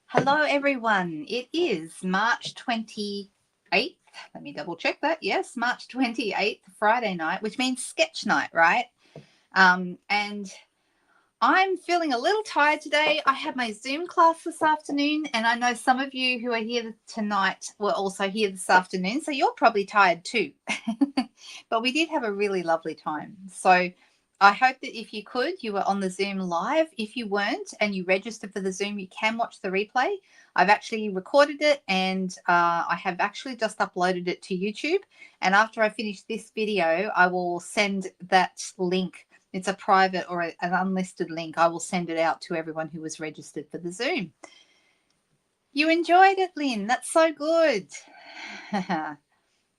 Hello, everyone. It is March 28th. Let me double check that. Yes, March 28th, Friday night, which means sketch night, right? And I'm feeling a little tired today. I had my Zoom class this afternoon, and I know some of you who are here tonight were also here this afternoon, so you're probably tired too. But we did have a really lovely time. So I hope that if you could, you were on the Zoom live. If you weren't and you registered for the Zoom, you can watch the replay. I've actually recorded it, and I have actually just uploaded it to YouTube. And after I finish this video, I will send that link. It's a private or an unlisted link. I will send it out to everyone who was registered for the Zoom. You enjoyed it, Lynn. That's so good.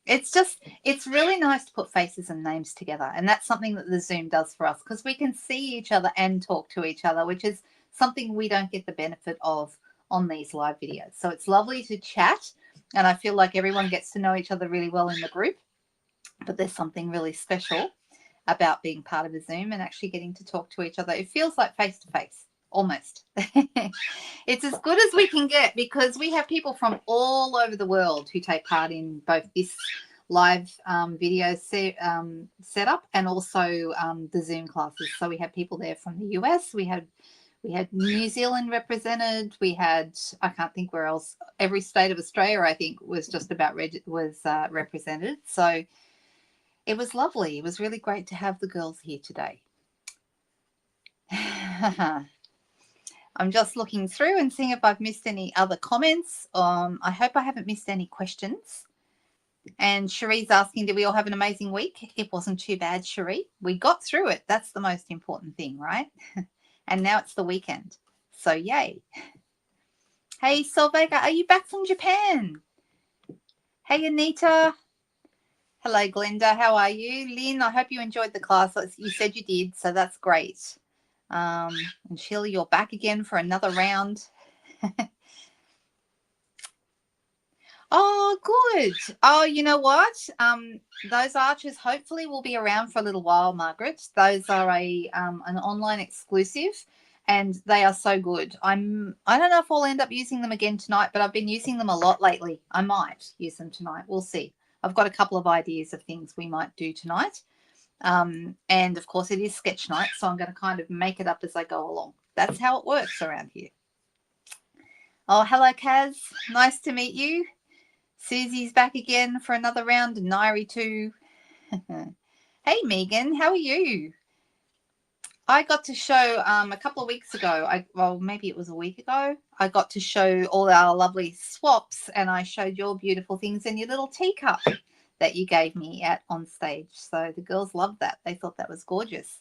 It's really nice to put faces and names together. And that's something that the Zoom does for us because we can see each other and talk to each other, which is something we don't get the benefit of on these live videos. So it's lovely to chat. And I feel like everyone gets to know each other really well in the group. But there's something really special about being part of a Zoom and actually getting to talk to each other. It feels like face to face, almost. It's as good as we can get because we have people from all over the world who take part in both this live video setup and also the Zoom classes. So we had people there from the US. We had New Zealand represented. We had, I can't think where else. Every state of Australia, I think, was just about represented. So it was lovely. It was really great to have the girls here today. I'm just looking through and seeing if I've missed any other comments. I hope I haven't missed any questions. And Cherie's asking, did we all have an amazing week? It wasn't too bad, Cherie. We got through it. That's the most important thing, right? And now it's the weekend. So yay. Hey, Solvega, are you back from Japan? Hey, Anita. Hello, Glenda. How are you? Lynn, I hope you enjoyed the class. You said you did, so that's great. And Sheila, you're back again for another round. Oh, good. Oh, you know what? Those archers hopefully will be around for a little while, Margaret. Those are an online exclusive, and they are so good. I don't know if I'll end up using them again tonight, but I've been using them a lot lately. I might use them tonight. We'll see. I've got a couple of ideas of things we might do tonight. And of course it is sketch night, so I'm going to kind of make it up as I go along. That's how it works around here. Oh, hello, Kaz. Nice to meet you. Susie's back again for another round, and Nairi too. Hey, Megan, how are you? I got to show a couple of weeks ago, well, maybe it was a week ago, I got to show all our lovely swaps, and I showed your beautiful things in your little teacup that you gave me on stage. So the girls loved that. They thought that was gorgeous.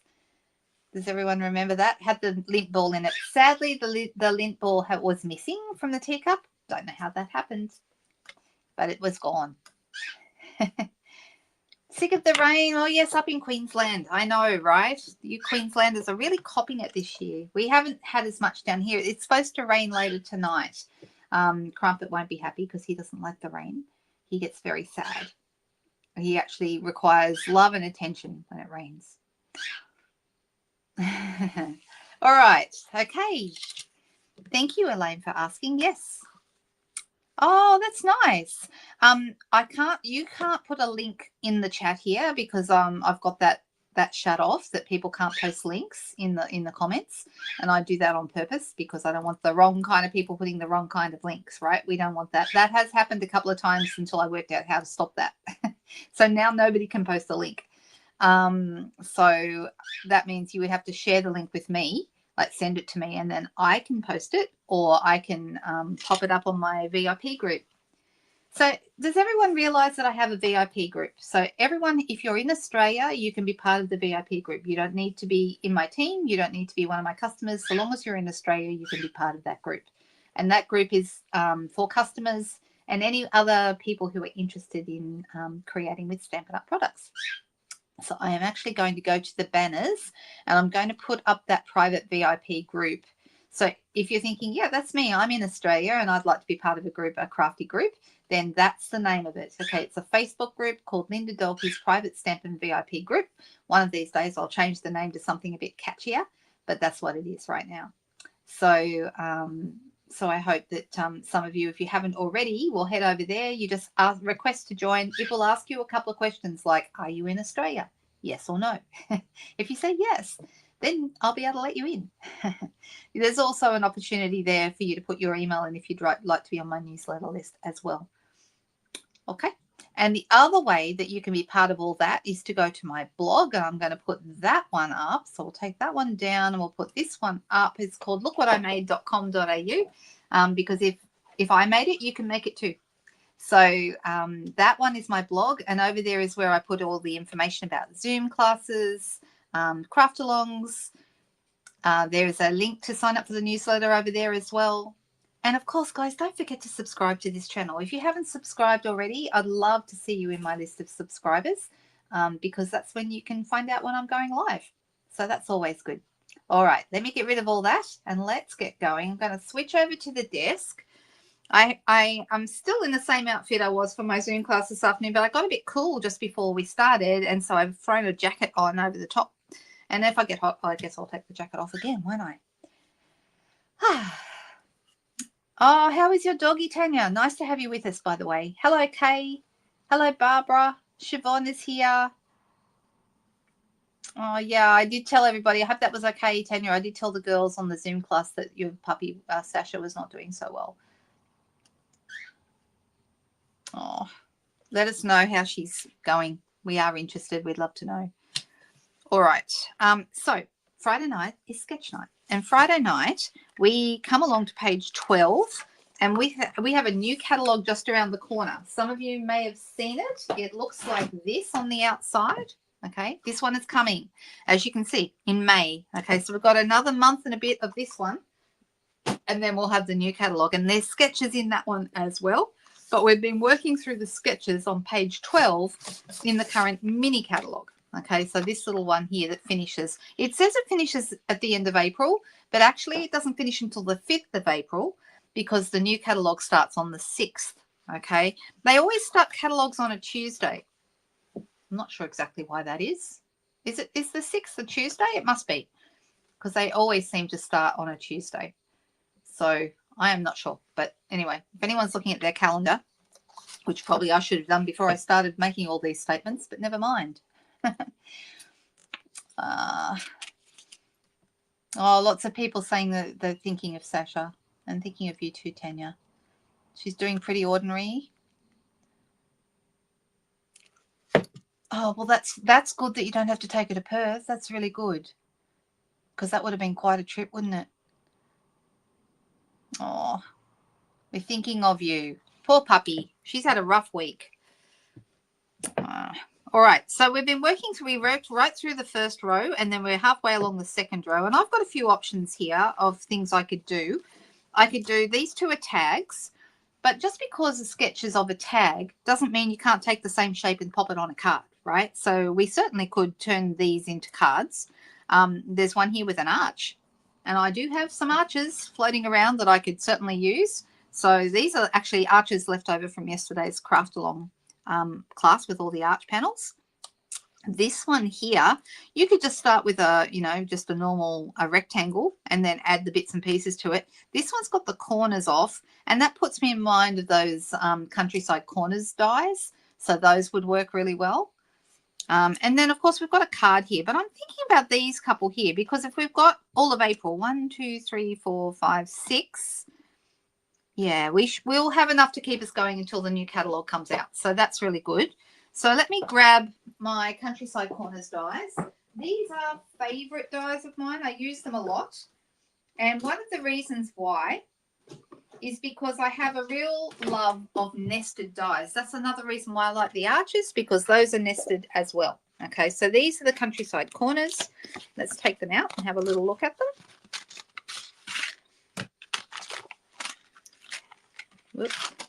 Does everyone remember that? Had the lint ball in it. Sadly, the lint ball was missing from the teacup. Don't know how that happened, but it was gone. Sick of the rain. Oh, yes, up in Queensland. I know, right? You Queenslanders are really copping it this year. We haven't had as much down here. It's supposed to rain later tonight. Crumpet won't be happy because he doesn't like the rain. He gets very sad. He actually requires love and attention when it rains. All right. Okay. Thank you, Elaine, for asking. Yes. Oh, that's nice. You can't put a link in the chat here because I've got that shut off, that people can't post links in the comments, and I do that on purpose because I don't want the wrong kind of people putting the wrong kind of links, right? We don't want that. That has happened a couple of times until I worked out how to stop that. So now nobody can post a link. So that means you would have to share the link with me, like send it to me, and then I can post it, or I can pop it up on my VIP group. So does everyone realize that I have a VIP group? So everyone, if you're in Australia, you can be part of the VIP group. You don't need to be in my team. You don't need to be one of my customers. So long as you're in Australia, you can be part of that group. And that group is for customers and any other people who are interested in creating with Stampin' Up! Products. So I am actually going to go to the banners, and I'm going to put up that private VIP group. So if you're thinking, yeah, that's me, I'm in Australia and I'd like to be part of a Crafty group, then that's the name of it. Okay, it's a Facebook group called Linda Dolke's Private Stampin' VIP group. One of these days I'll change the name to something a bit catchier, but that's what it is right now. So So I hope that some of you, if you haven't already, will head over there. You just request to join. It will ask you a couple of questions like, are you in Australia? Yes or no. If you say yes, then I'll be able to let you in. There's also an opportunity there for you to put your email in if you'd like to be on my newsletter list as well. Okay. And the other way that you can be part of all that is to go to my blog, and I'm going to put that one up. So we'll take that one down and we'll put this one up. It's called lookwhatimade.com.au, because if I made it, you can make it too. So that one is my blog, and over there is where I put all the information about Zoom classes, craft-alongs. There's a link to sign up for the newsletter over there as well. And of course, guys, don't forget to subscribe to this channel. If you haven't subscribed already, I'd love to see you in my list of subscribers, because that's when you can find out when I'm going live. So that's always good. All right, let me get rid of all that and let's get going. I'm going to switch over to the desk. I'm still in the same outfit I was for my Zoom class this afternoon, but I got a bit cool just before we started, and so I've thrown a jacket on over the top. And if I get hot, I guess I'll take the jacket off again, won't I? Oh, how is your doggy, Tanya? Nice to have you with us, by the way. Hello, Kay. Hello, Barbara. Siobhan is here. Oh, yeah, I did tell everybody. I hope that was okay, Tanya. I did tell the girls on the Zoom class that your puppy, Sasha, was not doing so well. Oh, let us know how she's going. We are interested. We'd love to know. All right. So Friday night is sketch night. And Friday night, we come along to page 12, and we have a new catalogue just around the corner. Some of you may have seen it. It looks like this on the outside. Okay, this one is coming, as you can see, in May. Okay, so we've got another month and a bit of this one, and then we'll have the new catalogue. And there's sketches in that one as well. But we've been working through the sketches on page 12 in the current mini catalogue. Okay, so this little one here that finishes, it says it finishes at the end of April, but actually it doesn't finish until the 5th of April because the new catalogue starts on the 6th. Okay, they always start catalogues on a Tuesday. I'm not sure exactly why that is. Is the 6th a Tuesday? It must be, because they always seem to start on a Tuesday. So I am not sure. But anyway, if anyone's looking at their calendar, which probably I should have done before I started making all these statements, but never mind. Oh, lots of people saying that they're thinking of Sasha and thinking of you too, Tanya. She's doing pretty ordinary. Oh, well, that's good that you don't have to take her to Perth. That's really good, because that would have been quite a trip, wouldn't it? Oh, we're thinking of you. Poor puppy. She's had a rough week. All right, so we've been working through, we worked right through the first row, and then we're halfway along the second row, and I've got a few options here of things I could do. I could do, these two are tags, but just because the sketch is of a tag doesn't mean you can't take the same shape and pop it on a card, right? So we certainly could turn these into cards. There's one here with an arch, and I do have some arches floating around that I could certainly use. So these are actually arches left over from yesterday's craft along class with all the arch panels. This one here, you could just start with a, just a normal rectangle and then add the bits and pieces to it. This one's got the corners off, and that puts me in mind of those countryside corners dies. So those would work really well. And then, of course, we've got a card here, but I'm thinking about these couple here, because if we've got all of April, 1, 2, 3, 4, 5, 6, yeah, we'll have enough to keep us going until the new catalogue comes out. So that's really good. So let me grab my Countryside Corners dies. These are favourite dies of mine. I use them a lot. And one of the reasons why is because I have a real love of nested dies. That's another reason why I like the arches, because those are nested as well. Okay, so these are the Countryside Corners. Let's take them out and have a little look at them.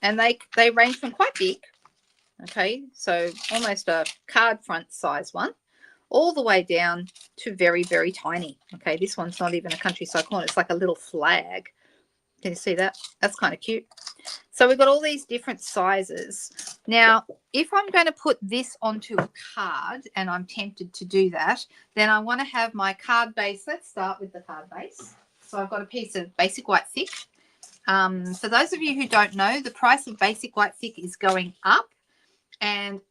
And they range from quite big, okay, so almost a card front size one, all the way down to very, very tiny. Okay, this one's not even a Countryside Corner. It's like a little flag. Can you see that? That's kind of cute. So we've got all these different sizes. Now, if I'm going to put this onto a card, and I'm tempted to do that, then I want to have my card base. Let's start with the card base. So I've got a piece of basic white thick. For those of you who don't know, the price of Basic White Thick is going up, and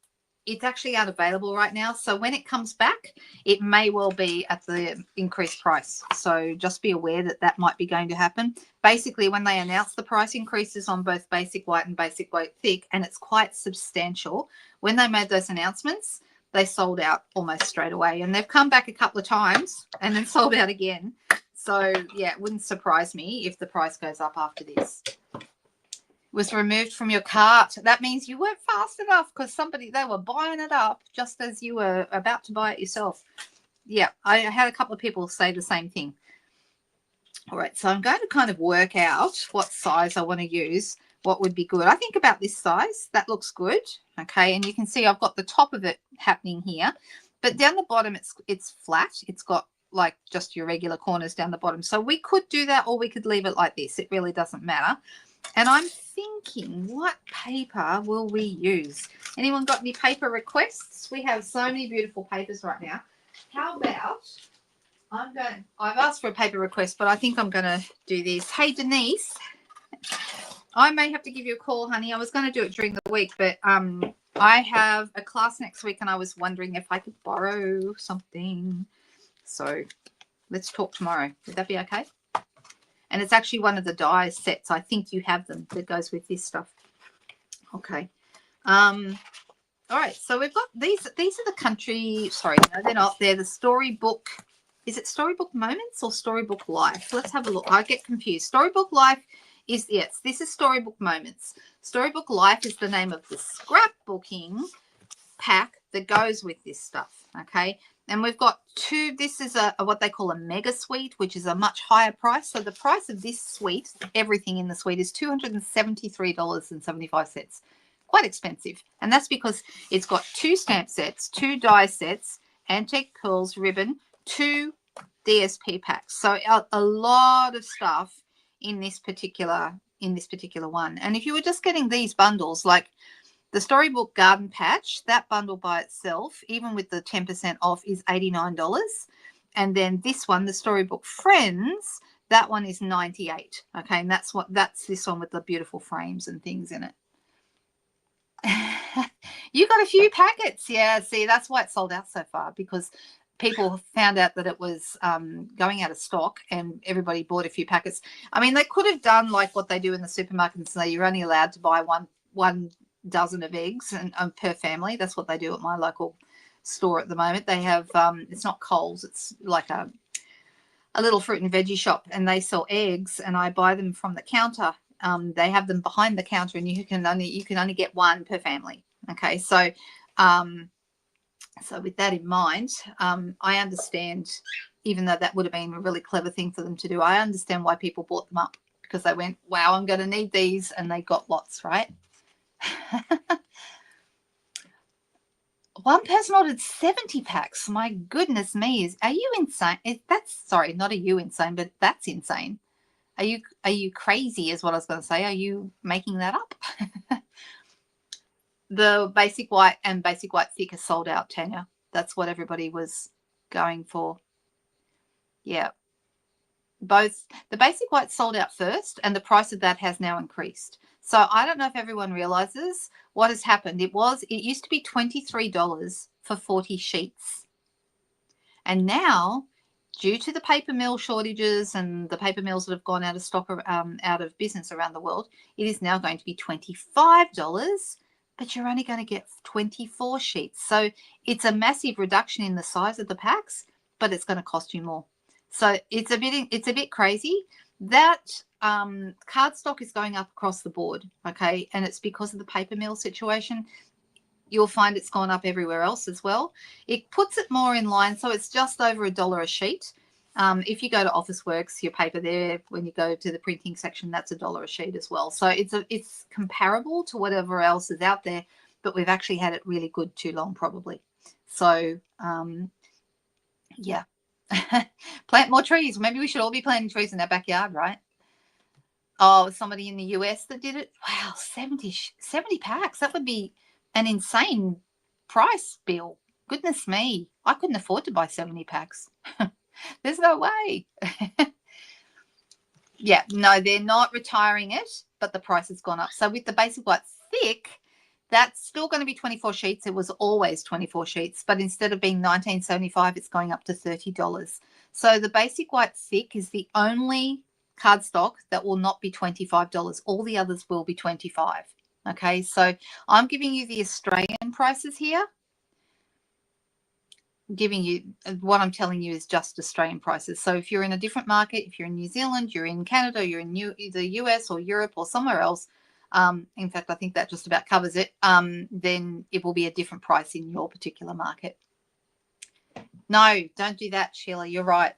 it's actually unavailable right now. So when it comes back, it may well be at the increased price. So just be aware that that might be going to happen. Basically, when they announce the price increases on both Basic White and Basic White Thick, and it's quite substantial, when they made those announcements, they sold out almost straight away. And they've come back a couple of times and then sold out again. So, yeah, it wouldn't surprise me if the price goes up after this. Was removed from your cart. That means you weren't fast enough because they were buying it up just as you were about to buy it yourself. Yeah, I had a couple of people say the same thing. All right, so I'm going to kind of work out what size I want to use, what would be good. I think about this size. That looks good. Okay, and you can see I've got the top of it happening here, but down the bottom it's flat. It's got like just your regular corners down the bottom. So we could do that, or we could leave it like this. It really doesn't matter. And I'm thinking, what paper will we use? Anyone got any paper requests? We have so many beautiful papers right now. How about I've asked for a paper request, but I think I'm going to do this. Hey, Denise, I may have to give you a call, honey. I was going to do it during the week, but I have a class next week, and I was wondering if I could borrow something. So let's talk tomorrow. Would that be okay? And it's actually one of the die sets. I think you have them that goes with this stuff. Okay. All right. So we've got these. These are the country. Sorry, no, they're not. They're the storybook. Is it Storybook Moments or Storybook Life? Let's have a look. I get confused. Storybook Life is, yes, this is Storybook Moments. Storybook Life is the name of the scrapbooking pack that goes with this stuff. Okay. And we've got two. This is a what they call a mega suite, which is a much higher price. So the price of this suite, everything in the suite, is $273.75. Quite expensive. And that's because it's got 2 stamp sets, 2 die sets, antique curls, ribbon, 2 DSP packs. So a lot of stuff in this particular one. And if you were just getting these bundles, like the Storybook Garden Patch, that bundle by itself, even with the 10% off, is $89. And then this one, the Storybook Friends, that one is $98. Okay, and that's this one with the beautiful frames and things in it. You got a few packets. Yeah, see, that's why it sold out so far, because people found out that it was going out of stock and everybody bought a few packets. I mean, they could have done like what they do in the supermarket and say you're only allowed to buy one dozen of eggs and per family. That's what they do at my local store at the moment. They have it's not Coles, it's like a little fruit and veggie shop, and they sell eggs, and I buy them from the counter. They have them behind the counter, and you can only get one per family. Okay, so so with that in mind, I understand, even though that would have been a really clever thing for them to do, I understand why people bought them up, because they went, wow, I'm going to need these, and they got lots, right? One person ordered 70 packs. My goodness me, are you insane? Sorry, not are you insane, but that's insane. Are you crazy is what I was going to say. Are you making that up? The Basic White and Basic White Thick are sold out, Tanya. That's what everybody was going for. Yeah. Both the Basic White sold out first, and the price of that has now increased. So I don't know if everyone realizes what has happened. It used to be $23 for 40 sheets. And now, due to the paper mill shortages and the paper mills that have gone out of stock, out of business around the world, it is now going to be $25, but you're only going to get 24 sheets. So it's a massive reduction in the size of the packs, but it's going to cost you more. So it's a bit crazy. That cardstock is going up across the board, okay, and it's because of the paper mill situation. You'll find it's gone up everywhere else as well. It puts it more in line, so it's just over $1 a sheet. If you go to Officeworks, your paper there, when you go to the printing section, that's $1 a sheet as well. So it's comparable to whatever else is out there, but we've actually had it really good too long, probably. So yeah. Plant more trees. Maybe we should all be planting trees in our backyard, right? Oh, somebody in the US that did it. Wow, 70 packs. That would be an insane price bill. Goodness me. I couldn't afford to buy 70 packs. There's no way. Yeah, no, they're not retiring it, but the price has gone up. So with the basic white thick, that's still going to be 24 sheets. It was always 24 sheets, but instead of being $19.75, it's going up to $30. So the basic white thick is the only cardstock that will not be $25. All the others will be $25. Okay, so I'm giving you the Australian prices here. Giving you what I'm telling you is just Australian prices. So if you're in a different market, if you're in New Zealand, you're in Canada, you're in the US or Europe or somewhere else, in fact, I think that just about covers it, then it will be a different price in your particular market. No, don't do that, Sheila. You're right.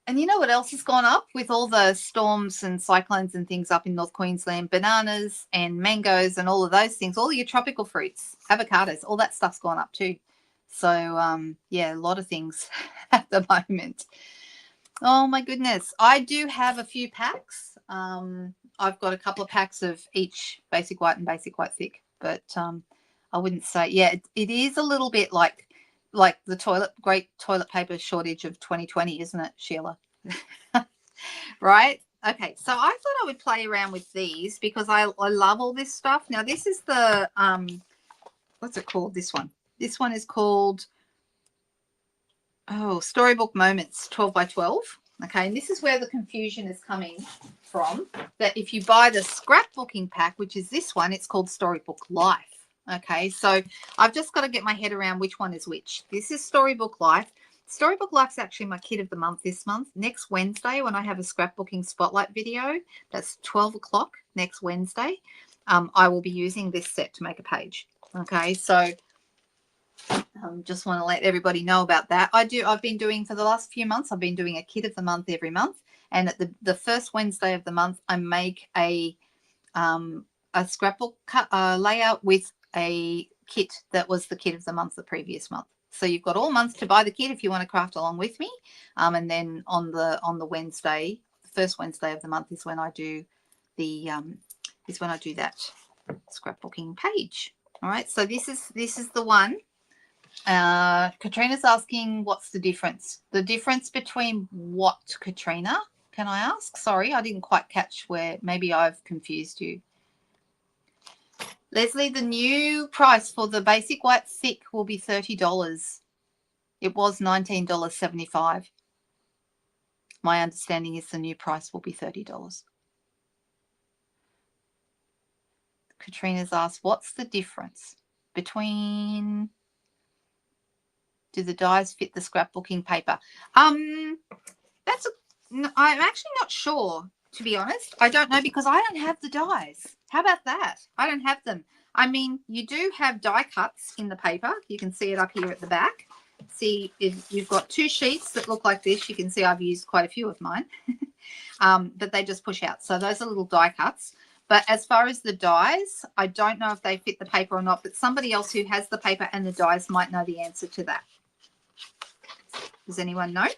And you know what else has gone up with all the storms and cyclones and things up in North Queensland? Bananas and mangoes and all of those things, all your tropical fruits, avocados, all that stuff's gone up too. So, yeah, a lot of things at the moment. Oh, my goodness. I do have a few packs. I've got a couple of packs of each basic white and basic white thick. But I wouldn't say, yeah, it is a little bit like the great toilet paper shortage of 2020, isn't it, Sheila? Right? Okay, so I thought I would play around with these because I love all this stuff. Now, this is the, what's it called, this one? This one is called, Storybook Moments 12 by 12. Okay, and this is where the confusion is coming from, that if you buy the scrapbooking pack, which is this one, it's called Storybook Life. Okay, so I've just got to get my head around which one is which. This is Storybook Life. Storybook Life is actually my kit of the month this month. Next Wednesday, when I have a scrapbooking spotlight video, that's 12 o'clock next Wednesday, I will be using this set to make a page. Okay, so just want to let everybody know about that. I've been doing, for the last few months, I've been doing a kit of the month every month. And at the first Wednesday of the month, I make a scrapbook layout with a kit that was the kit of the month the previous month. So you've got all month to buy the kit if you want to craft along with me. And then on the Wednesday, the first Wednesday of the month is when I do that scrapbooking page. All right. So this is the one. Katrina's asking, what's the difference? The difference between what, Katrina? Can I ask? Sorry, I didn't quite catch where. Maybe I've confused you. Leslie, the new price for the basic white thick will be $30. It was $19.75. My understanding is the new price will be $30. Katrina's asked, what's the difference between, do the dies fit the scrapbooking paper? I'm actually not sure, to be honest. I don't know because I don't have the dies. How about that? I don't have them. I mean, you do have die cuts in the paper. You can see it up here at the back. See, if you've got two sheets that look like this, you can see I've used quite a few of mine. But they just push out. So those are little die cuts. But as far as the dies, I don't know if they fit the paper or not, but somebody else who has the paper and the dies might know the answer to that. Does anyone know?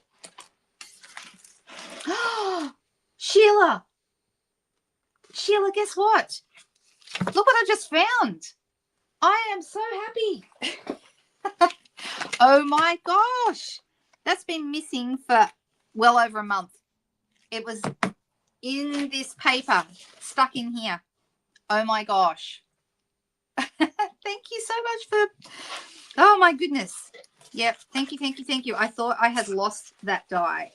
Sheila, guess what? Look what I just found. I am so happy. Oh my gosh. That's been missing for well over a month. It was in this paper, stuck in here. Oh my gosh. Thank you so much for, oh my goodness. Yep, thank you. I thought I had lost that die.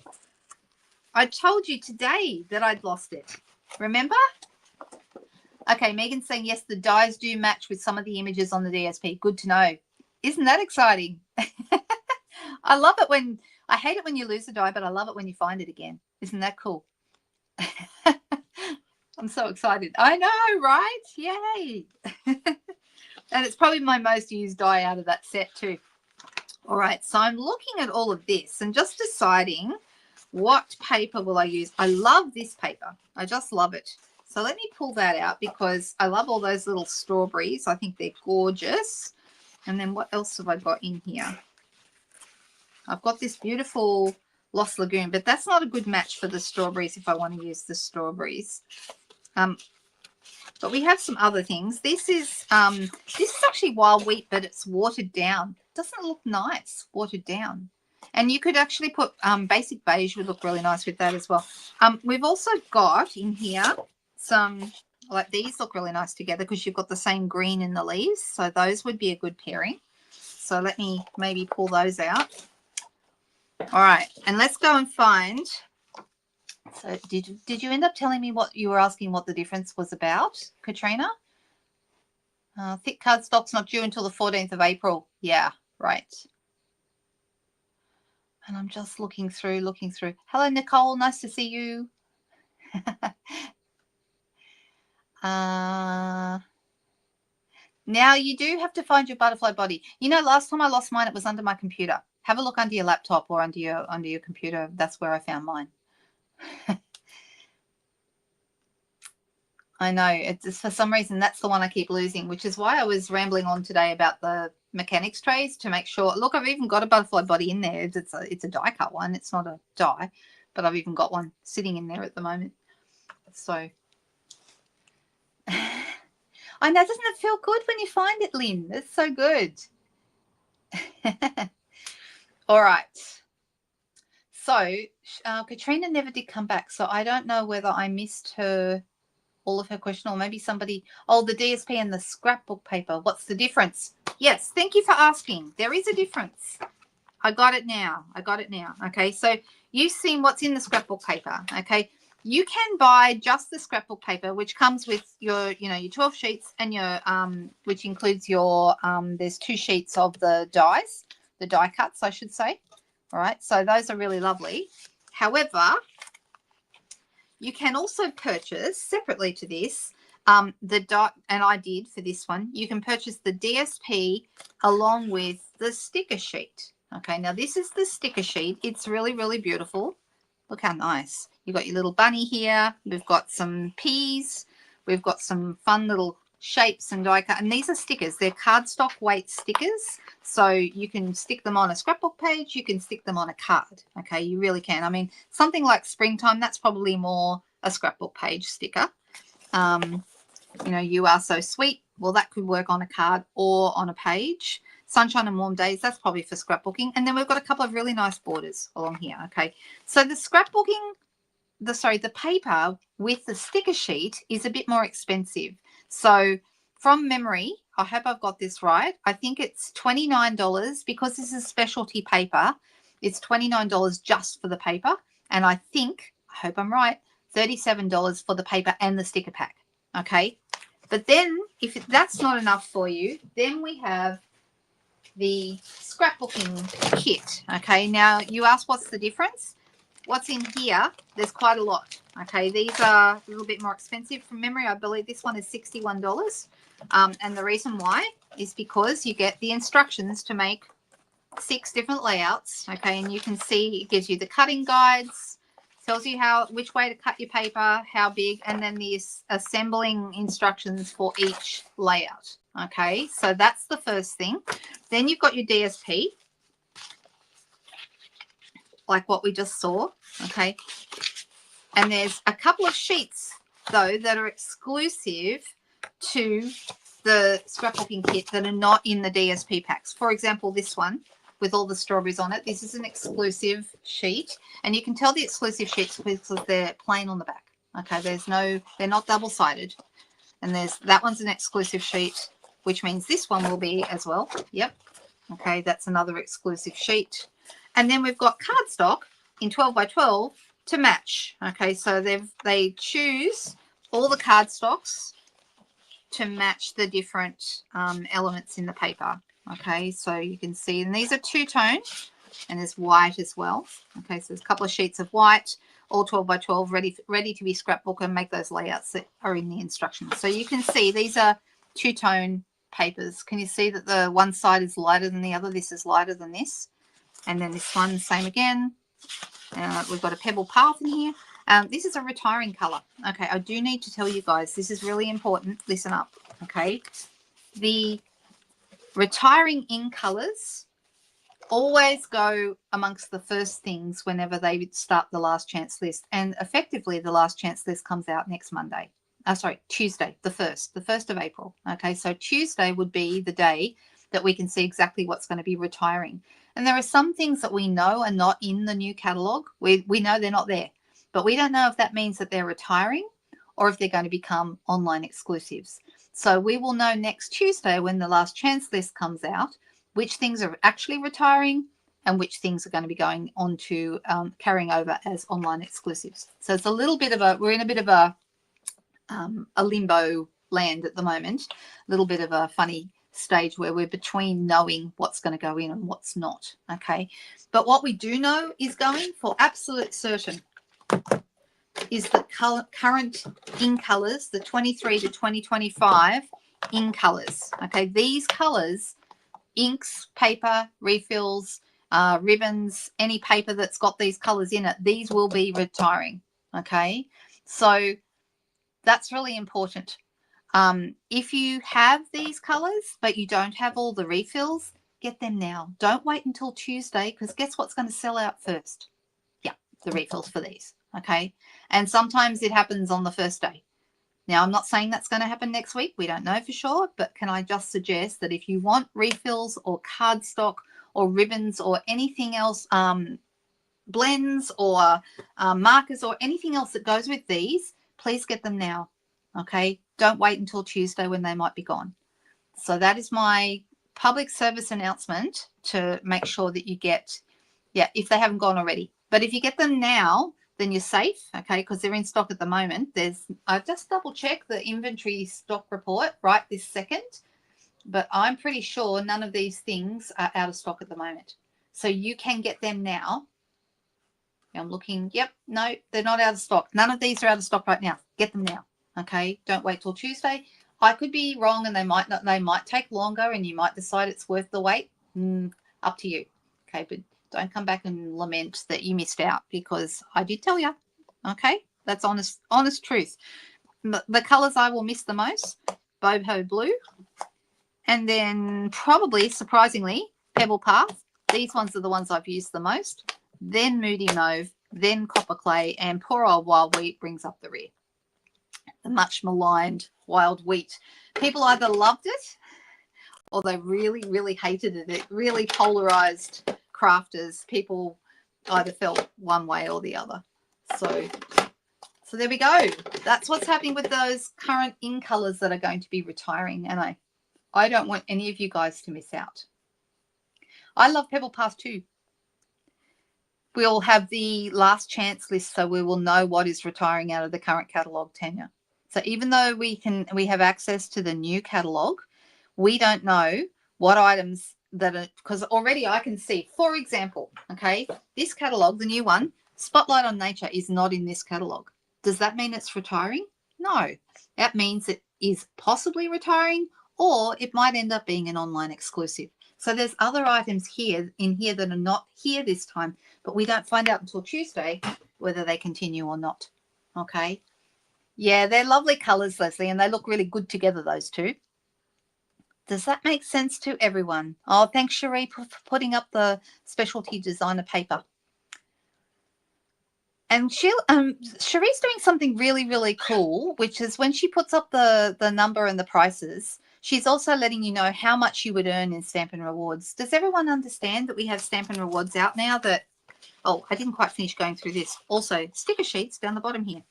I told you today that I'd lost it. Remember? Okay, Megan's saying, yes, the dies do match with some of the images on the DSP. Good to know. Isn't that exciting? I love it when, I hate it when you lose a die, but I love it when you find it again. Isn't that cool? I'm so excited. I know, right? Yay. And it's probably my most used die out of that set too. All right, so I'm looking at all of this and just deciding what paper will I use. I love this paper. I just love it. So let me pull that out because I love all those little strawberries. I think they're gorgeous. And then what else have I got in here? I've got this beautiful Lost Lagoon, but that's not a good match for the strawberries if I want to use the strawberries. But we have some other things. This is actually wild wheat, but it's watered down. Doesn't it look nice, watered down? And you could actually put basic beige would look really nice with that as well. We've also got in here some, like these look really nice together because you've got the same green in the leaves. So those would be a good pairing. So let me maybe pull those out. All right, and let's go and find. So did you end up telling me what you were asking what the difference was about, Katrina? Thick cardstock's not due until the 14th of April. Yeah, right. And I'm just looking through. Hello, Nicole. Nice to see you. Now you do have to find your butterfly body. You know, last time I lost mine, it was under my computer. Have a look under your laptop or under your computer. That's where I found mine. I know. It's just, for some reason, that's the one I keep losing, which is why I was rambling on today about the mechanics trays to make sure. Look, I've even got a butterfly body in there. It's a die cut one. It's not a die, but I've even got one sitting in there at the moment. So I know, doesn't it feel good when you find it, Lynn? It's so good. All right. So Katrina never did come back, so I don't know whether I missed all of her question, or maybe somebody. Oh, the DSP and the scrapbook paper. What's the difference? Yes, thank you for asking. There is a difference. I got it now. Okay, so you've seen what's in the scrapbook paper. Okay, you can buy just the scrapbook paper, which comes with your 12 sheets and your which includes your there's 2 sheets of the dies, the die cuts, I should say. All right, so those are really lovely. However, you can also purchase separately to this the dot, and I did for this one. You can purchase the DSP along with the sticker sheet. Okay, now this is the sticker sheet. It's really, really beautiful. Look how nice. You've got your little bunny here. We've got some peas. We've got some fun little shapes and die cut. And these are stickers. They're cardstock weight stickers. So you can stick them on a scrapbook page. You can stick them on a card. Okay, you really can. I mean, something like springtime, that's probably more a scrapbook page sticker. You are so sweet. Well, that could work on a card or on a page. Sunshine and warm days, that's probably for scrapbooking. And then we've got a couple of really nice borders along here. Okay, so the scrapbooking, the paper with the sticker sheet is a bit more expensive. So from memory, I hope I've got this right. I think it's $29 because this is specialty paper. It's $29 just for the paper. And I hope I'm right, $37 for the paper and the sticker pack. Okay. But then if that's not enough for you, then we have the scrapbooking kit. Okay. Now you ask what's the difference? What's in here? There's quite a lot. Okay, these are a little bit more expensive from memory. I believe this one is $61. And the reason why is because you get the instructions to make 6 different layouts. Okay, and you can see it gives you the cutting guides, tells you which way to cut your paper, how big, and then the assembling instructions for each layout. Okay, so that's the first thing. Then you've got your DSP, like what we just saw. Okay, and there's a couple of sheets though that are exclusive to the scrapbooking kit that are not in the DSP packs. For example, this one with all the strawberries on it, this is an exclusive sheet, and you can tell the exclusive sheets because they're plain on the back. Okay, they're not double-sided, and that one's an exclusive sheet, which means this one will be as well. Yep. Okay, that's another exclusive sheet. And then we've got cardstock in 12 by 12 to match. Okay, so they choose all the cardstocks to match the different elements in the paper. Okay, so you can see, and these are 2-tone, and there's white as well. Okay, so there's a couple of sheets of white, all 12 by 12, ready to be scrapbook and make those layouts that are in the instructions. So you can see these are 2-tone papers. Can you see that the one side is lighter than the other? This is lighter than this. And then this one, same again. We've got a pebble path in here. This is a retiring color. Okay, I do need to tell you guys, this is really important. Listen up, okay? The retiring in colors always go amongst the first things whenever they start the last chance list. And effectively, the last chance list comes out next Tuesday, the 1st of April. Okay, so Tuesday would be the day that we can see exactly what's going to be retiring. And there are some things that we know are not in the new catalog. We know they're not there, but we don't know if that means that they're retiring or if they're going to become online exclusives. So we will know next Tuesday when the last chance list comes out, which things are actually retiring and which things are going to be going on to carrying over as online exclusives. So it's a little bit of a, we're in a bit of a limbo land at the moment, a little bit of a funny stage where we're between knowing what's going to go in and what's not. Okay, but what we do know is going for absolute certain is the current in colors, the 23 to 2025 in colors. Okay, these colors, inks, paper, refills, ribbons, any paper that's got these colors in it, these will be retiring. Okay, so that's really important. If you have these colors but you don't have all the refills, get them now. Don't wait until Tuesday, because guess what's going to sell out first? Yeah, the refills for these. Okay, and sometimes it happens on the first day. Now, I'm not saying that's going to happen next week. We don't know for sure, but can I just suggest that if you want refills or cardstock or ribbons or anything else, blends or markers or anything else that goes with these, please get them now. Okay, don't wait until Tuesday when they might be gone. So that is my public service announcement, to make sure that you get, yeah, if they haven't gone already. But if you get them now, then you're safe, okay, because they're in stock at the moment. I just double check the inventory stock report right this second, but I'm pretty sure none of these things are out of stock at the moment. So you can get them now. I'm looking, yep, no, they're not out of stock. None of these are out of stock right now. Get them now, okay? Don't wait till Tuesday. I could be wrong and they might not, they might take longer and you might decide it's worth the wait. Up to you, okay? But don't come back and lament that you missed out, because I did tell you, okay? That's honest truth. The colors I will miss the most, boho blue, and then probably, surprisingly, pebble path. These ones are the ones I've used the most. Then moody mauve, then copper clay, and poor old wild wheat brings up the rear. The much maligned wild wheat. People either loved it or they really, really hated it. It really polarized crafters. People either felt one way or the other. So there we go. That's what's happening with those current in colors that are going to be retiring. And I don't want any of you guys to miss out. I love Pebble Path too. We'll have the last chance list, so we will know what is retiring out of the current catalogue tenure. So even though we have access to the new catalogue, we don't know what items that are, because already I can see, for example, okay, this catalogue, the new one, Spotlight on Nature, is not in this catalogue. Does that mean it's retiring? No. That means it is possibly retiring, or it might end up being an online exclusive. So there's other items in here that are not here this time, but we don't find out until Tuesday whether they continue or not. Okay. Yeah, they're lovely colors, Leslie, and they look really good together, those two. Does that make sense to everyone? Oh, thanks, Cherie, for putting up the specialty designer paper. And Cherie's doing something really, really cool, which is when she puts up the number and the prices, she's also letting you know how much you would earn in Stampin' Rewards. Does everyone understand that we have Stampin' Rewards out now? That, oh, I didn't quite finish going through this. Also, sticker sheets down the bottom here.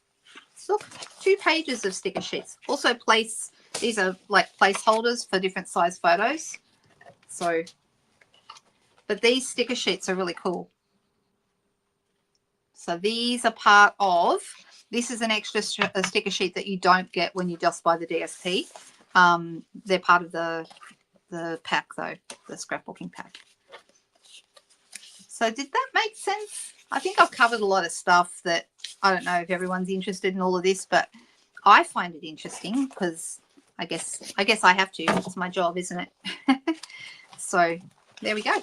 Look, 2 pages of sticker sheets. Also these are like placeholders for different size photos. So, but these sticker sheets are really cool. So these are part of, this is an extra sticker sheet that you don't get when you just buy the DSP. They're part of the pack though, the scrapbooking pack. So did that make sense? I think I've covered a lot of stuff that I don't know if everyone's interested in all of this, but I find it interesting because I guess I have to. It's my job, isn't it? So there we go.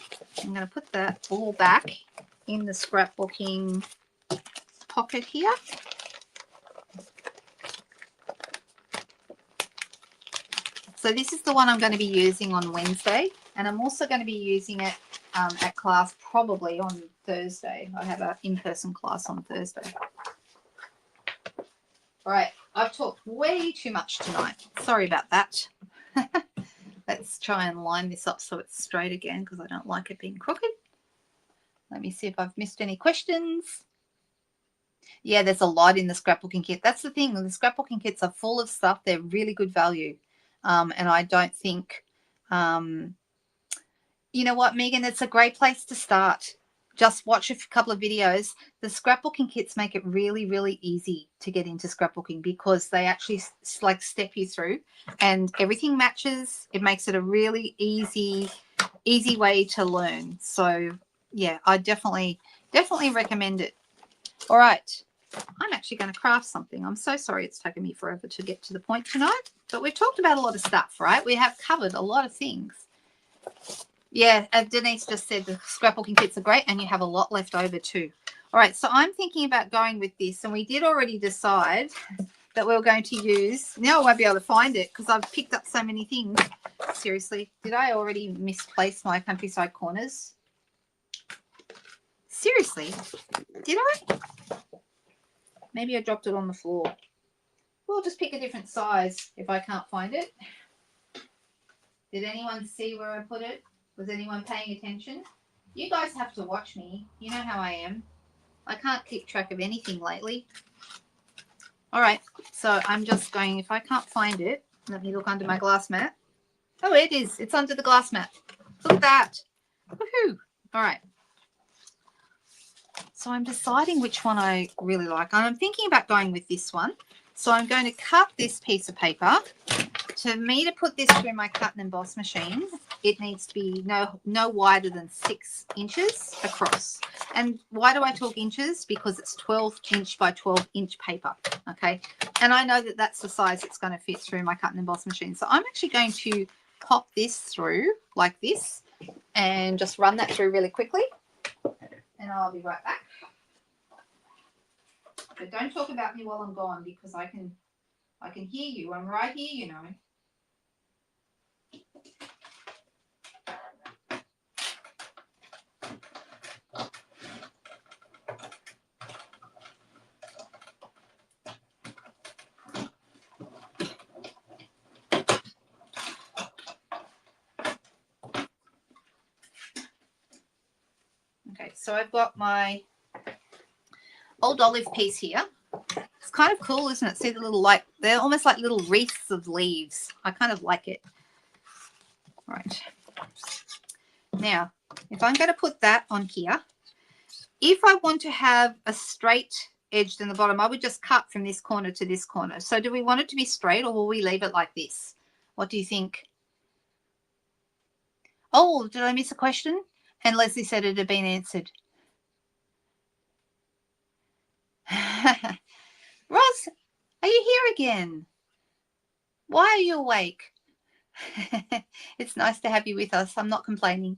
I'm going to put that all back in the scrapbooking pocket here. So this is the one I'm going to be using on Wednesday, and I'm also going to be using it at class probably on Thursday. I have an in-person class on Thursday. All right, I've talked way too much tonight. Sorry about that. Let's just try and line this up so it's straight again because I don't like it being crooked. Let me see if I've missed any questions. Yeah, there's a lot in the scrapbooking kit. That's the thing. The scrapbooking kits are full of stuff. They're really good value. And I don't think, you know what, Megan, it's a great place to start. Just watch a couple of videos. The scrapbooking kits make it really, really easy to get into scrapbooking because they actually like step you through and everything matches. It makes it a really easy way to learn. So yeah, I definitely recommend it. All right. I'm actually going to craft something. I'm so sorry it's taken me forever to get to the point tonight, but we've talked about a lot of stuff, right? We have covered a lot of things. Yeah, Denise just said the scrapbooking kits are great and you have a lot left over too. All right, so I'm thinking about going with this, and we did already decide that we were going to use, now I won't be able to find it because I've picked up so many things. Seriously, did I already misplace my countryside corners? Seriously, did I? Maybe I dropped it on the floor. We'll just pick a different size if I can't find it. Did anyone see where I put it? Was anyone paying attention? You guys have to watch me. You know how I am. I can't keep track of anything lately. All right, so I'm just going, if I can't find it, let me look under my glass mat. Oh, it is. It's under the glass mat. Look at that. Woohoo. All right. So I'm deciding which one I really like. I'm thinking about going with this one. So I'm going to cut this piece of paper. To me to put this through my cut and emboss machine, it needs to be no wider than 6 inches across. And why do I talk inches? Because it's 12-inch by 12-inch paper, okay? And I know that that's the size it's going to fit through my cut and emboss machine. So I'm actually going to pop this through like this and just run that through really quickly. And I'll be right back. But don't talk about me while I'm gone because I can hear you. I'm right here, you know. Okay, so I've got my old olive piece here. It's kind of cool, isn't it? See the little, like, they're almost like little wreaths of leaves. I kind of like it. All right. Now, if I'm going to put that on here, if I want to have a straight edge in the bottom, I would just cut from this corner to this corner. So do we want it to be straight or will we leave it like this? What do you think? Oh, did I miss a question? And Leslie said it had been answered. Ross, are you here again? Why are you awake? It's nice to have you with us. I'm not complaining.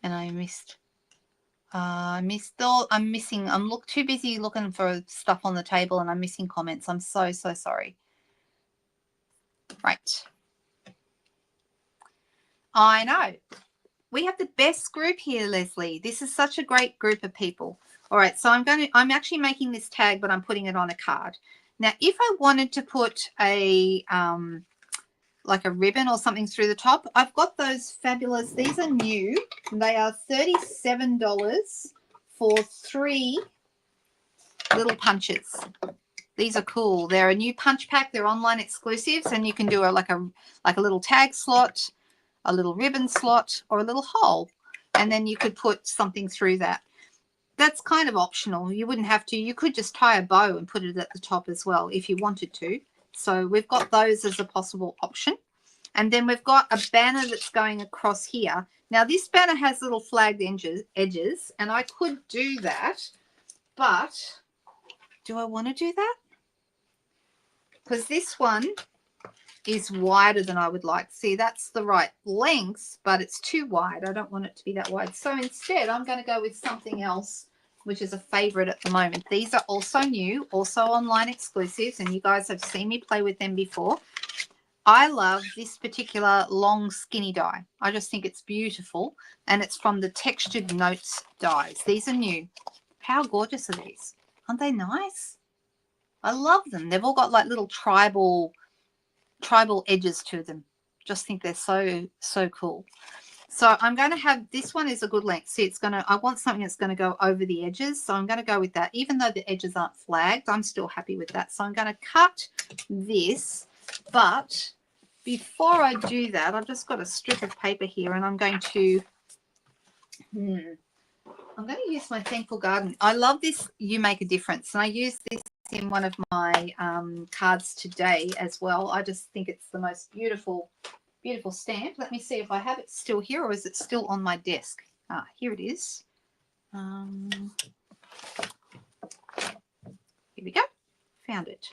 And I'm too busy looking for stuff on the table and I'm missing comments. I'm so sorry. Right. I know. We have the best group here, Leslie. This is such a great group of people. All right, so I'm actually making this tag, but I'm putting it on a card. Now, if I wanted to put a like a ribbon or something through the top, I've got those fabulous. These are new. They are $37 for 3 little punches. These are cool. They're a new punch pack. They're online exclusives, and you can do like a little tag slot, a little ribbon slot, or a little hole, and then you could put something through that. That's kind of optional. You wouldn't have to. You could just tie a bow and put it at the top as well if you wanted to. So we've got those as a possible option. And then we've got a banner that's going across here. Now, this banner has little flagged edges, and I could do that, but do I want to do that? Because this one is wider than I would like. See, that's the right length, but it's too wide. I don't want it to be that wide. So instead, I'm going to go with something else, which is a favorite at the moment. These are also new, also online exclusives, and you guys have seen me play with them before. I love this particular long skinny die. I just think it's beautiful, and it's from the Textured Notes dies. These are new. How gorgeous are these? Aren't they nice? I love them. They've all got like little tribal edges to them. Just think they're so cool. So I'm going to have, this one is a good length. See, it's going to, I want something that's going to go over the edges. So I'm going to go with that. Even though the edges aren't flagged, I'm still happy with that. So I'm going to cut this. But before I do that, I've just got a strip of paper here and I'm going to, use my Thankful Garden. I love this You Make a Difference. And I use this in one of my cards today as well. I just think it's the most beautiful stamp. Let me see if I have it still here or is it still on my desk. Here it is. Here we go. Found it.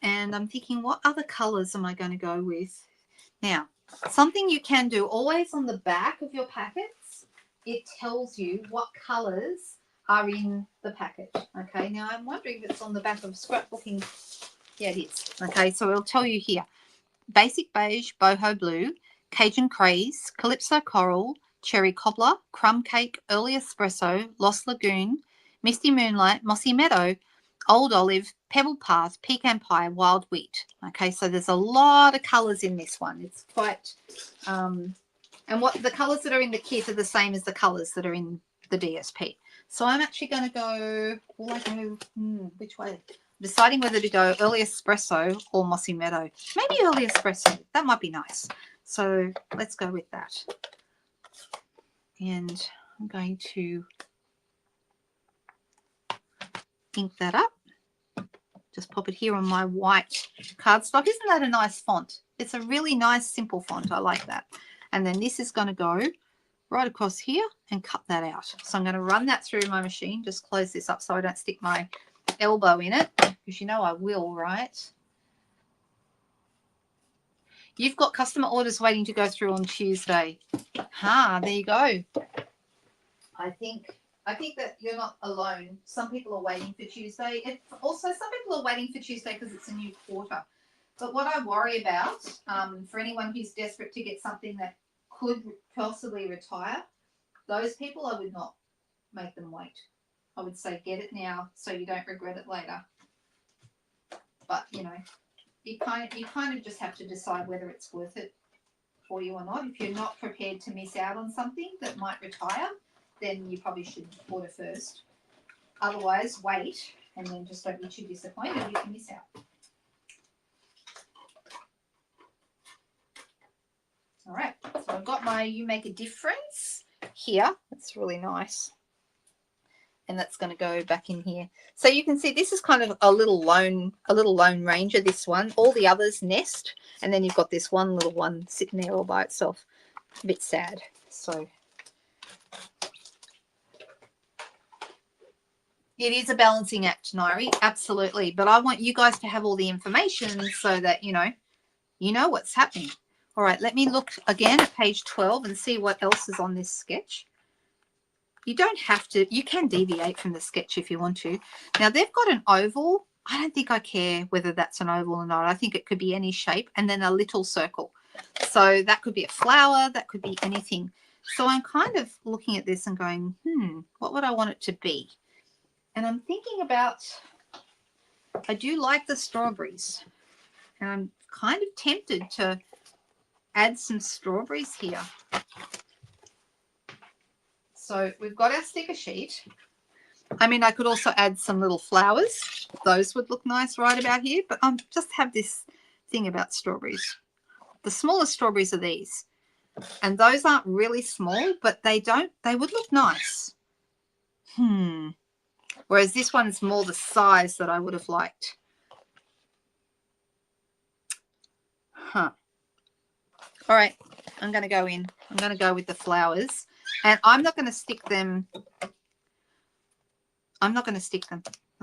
And I'm thinking, what other colors am I going to go with? Now, something you can do always on the back of your packets, it tells you what colors are in the packet. Okay, now I'm wondering if it's on the back of Scrapbooking. Yeah, it is. Okay, so it'll tell you here. Basic Beige, Boho Blue, Cajun Craze, Calypso Coral, Cherry Cobbler, Crumb Cake, Early Espresso, Lost Lagoon, Misty Moonlight, Mossy Meadow, Old Olive, Pebble Path, Pecan Pie, Wild Wheat. Okay, so there's a lot of colours in this one. It's quite, and what the colours that are in the kit are the same as the colours that are in the DSP. So I'm actually going to go, will I go, which way? Deciding whether to go Early Espresso or Mossy Meadow. Maybe Early Espresso. That might be nice. So let's go with that. And I'm going to ink that up. Just pop it here on my white cardstock. Isn't that a nice font? It's a really nice, simple font. I like that. And then this is going to go right across here and cut that out. So I'm going to run that through my machine. Just close this up so I don't stick my elbow in it, because you know I will, right? You've got customer orders waiting to go through on Tuesday. There you go. I think that you're not alone. Some people are waiting for Tuesday. And also some people are waiting for Tuesday because it's a new quarter. But what I worry about, for anyone who's desperate to get something that could possibly retire, those people, I would not make them wait. I would say get it now so you don't regret it later. But, you know, you kind of just have to decide whether it's worth it for you or not. If you're not prepared to miss out on something that might retire, then you probably should order first. Otherwise, wait and then just don't be too disappointed. You can miss out. All right, so I've got my You Make a Difference here. That's really nice. And that's going to go back in here. So you can see this is kind of a little lone ranger, this one. All the others nest. And then you've got this one little one sitting there all by itself. A bit sad. So it is a balancing act, Nairi. Absolutely. But I want you guys to have all the information so that, you know what's happening. All right, let me look again at page 12 and see what else is on this sketch. You don't have to, you can deviate from the sketch if you want to. Now they've got an oval. I don't think I care whether that's an oval or not. I think it could be any shape, and then a little circle. So that could be a flower, that could be anything. So I'm kind of looking at this and going, what would I want it to be? And I'm thinking about, I do like the strawberries. And I'm kind of tempted to add some strawberries here. So we've got our sticker sheet. I mean, I could also add some little flowers. Those would look nice right about here. But I just have this thing about strawberries. The smallest strawberries are these. And those aren't really small, but they would look nice. Whereas this one's more the size that I would have liked. All right, I'm going to go in. I'm going to go with the flowers. And I'm not going to stick them.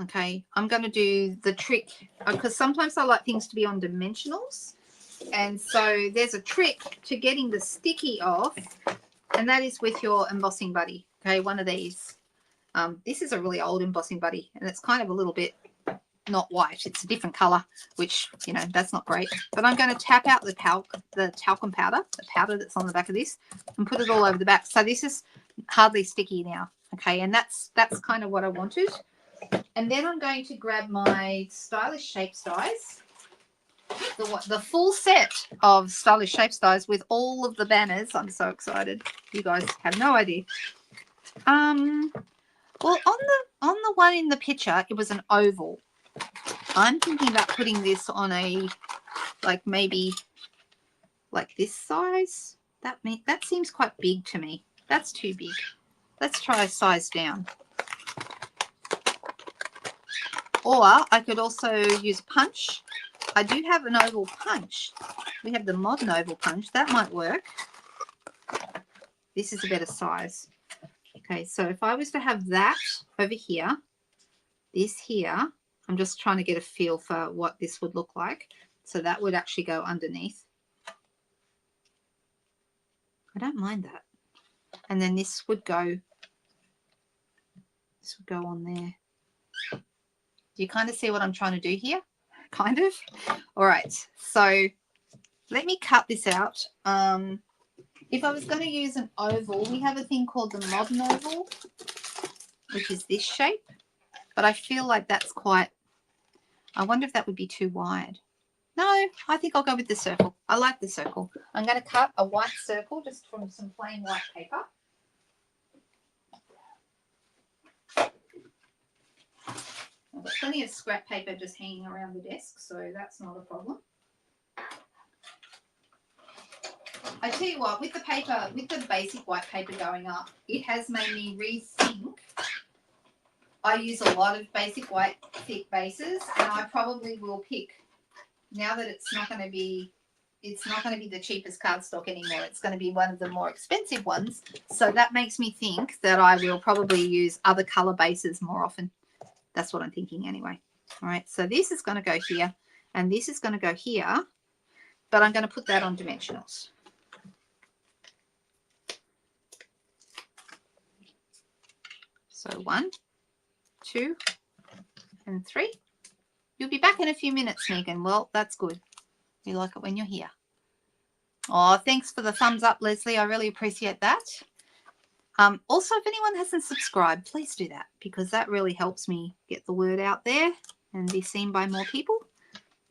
Okay? I'm going to do the trick because sometimes I like things to be on dimensionals. And so there's a trick to getting the sticky off, and that is with your embossing buddy. Okay, one of these. This is a really old embossing buddy, and it's kind of a little bit not white. It's a different color, which, that's not great. But I'm going to tap out the talcum powder, the powder that's on the back of this, and put it all over the back. So this is hardly sticky now. Okay, and that's kind of what I wanted. And then I'm going to grab my Stylish Shape Dies, the full set of Stylish Shape Dies with all of the banners. I'm so excited. You guys have no idea. Well, on the one in the picture, it was an oval. I'm thinking about putting this on a, like, maybe like this size. That seems quite big to me. That's too big. Let's try a size down. Or I could also use a punch. I do have an oval punch. We have the modern oval punch. That might work. This is a better size. Okay, so if I was to have that over here, this here, I'm just trying to get a feel for what this would look like. So that would actually go underneath. I don't mind that. And then this would go on there. Do you kind of see what I'm trying to do here? Kind of. All right, so let me cut this out. If I was going to use an oval, we have a thing called the modern oval, which is this shape. But I feel like that's quite, I wonder if that would be too wide. No, I think I'll go with the circle. I like the circle. I'm going to cut a white circle just from some plain white paper. I've got plenty of scrap paper just hanging around the desk, so that's not a problem. I tell you what, with the paper, with the basic white paper going up, it has made me rethink. I use a lot of basic white thick bases, and I probably will pick, now that it's not going to be the cheapest cardstock anymore. It's going to be one of the more expensive ones. So that makes me think that I will probably use other color bases more often. That's what I'm thinking anyway. All right, so this is going to go here, and this is going to go here, but I'm going to put that on dimensionals. So 1, 2, and 3. You'll be back in a few minutes, Megan. Well, that's good. We like it when you're here. Oh, thanks for the thumbs up, Leslie. I really appreciate that. Also, if anyone hasn't subscribed, please do that, because that really helps me get the word out there and be seen by more people.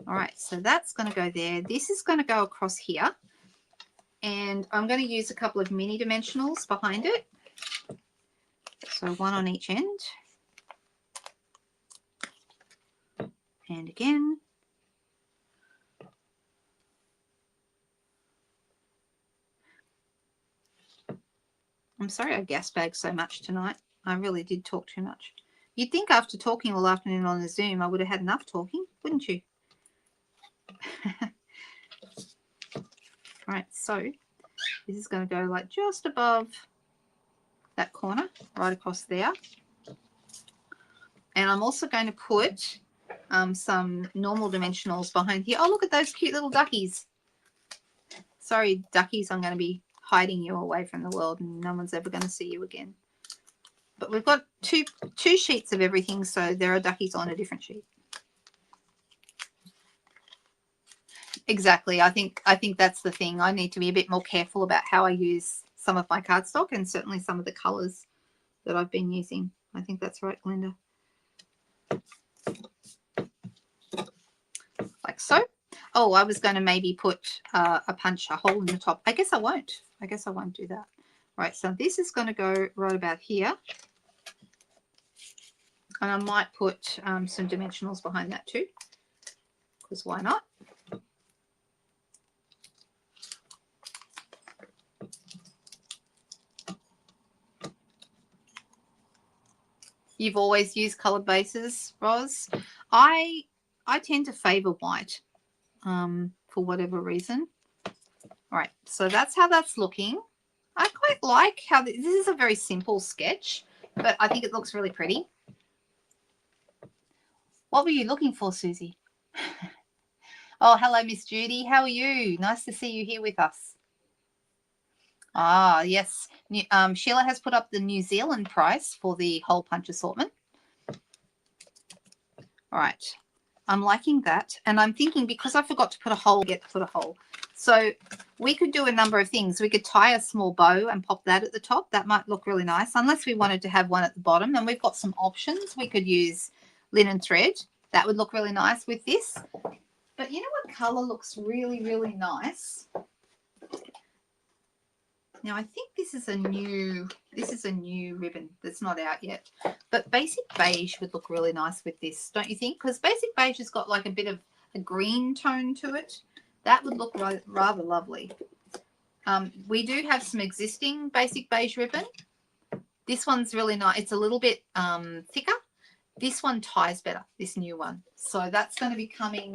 All right, so that's going to go there. This is going to go across here. And I'm going to use a couple of mini dimensionals behind it. So one on each end. And again. I'm sorry I gas bagged so much tonight. I really did talk too much. You'd think after talking all afternoon on the Zoom, I would have had enough talking, wouldn't you? Right, so this is going to go like just above that corner, right across there. And I'm also going to put some normal dimensionals behind here. Oh, look at those cute little duckies. Sorry, duckies, I'm going to be hiding you away from the world and no one's ever going to see you again. But we've got two sheets of everything, so there are duckies on a different sheet. Exactly. I think that's the thing. I need to be a bit more careful about how I use some of my cardstock, and certainly some of the colors that I've been using. I think that's right, Glenda. Like so. Oh, I was going to maybe put a hole in the top. I guess I won't. I guess I won't do that. Right, so this is going to go right about here. And I might put some dimensionals behind that too, because why not? You've always used coloured bases, Roz. I tend to favour white for whatever reason. All right, so that's how that's looking. I quite like how this is a very simple sketch, but I think it looks really pretty. What were you looking for, Susie? Oh, hello, Miss Judy. How are you? Nice to see you here with us. Ah, yes. Sheila has put up the New Zealand price for the hole punch assortment. All right. I'm liking that. And I'm thinking, because I forgot to put a hole, So we could do a number of things. We could tie a small bow and pop that at the top. That might look really nice, unless we wanted to have one at the bottom. And we've got some options. We could use linen thread. That would look really nice with this. But you know what color looks really, really nice? Now I think this is a new ribbon that's not out yet. But basic beige would look really nice with this, don't you think? Because basic beige has got like a bit of a green tone to it. That would look rather lovely. We do have some existing basic beige ribbon. This one's really nice. It's a little bit thicker. This one ties better, this new one. So that's going to be coming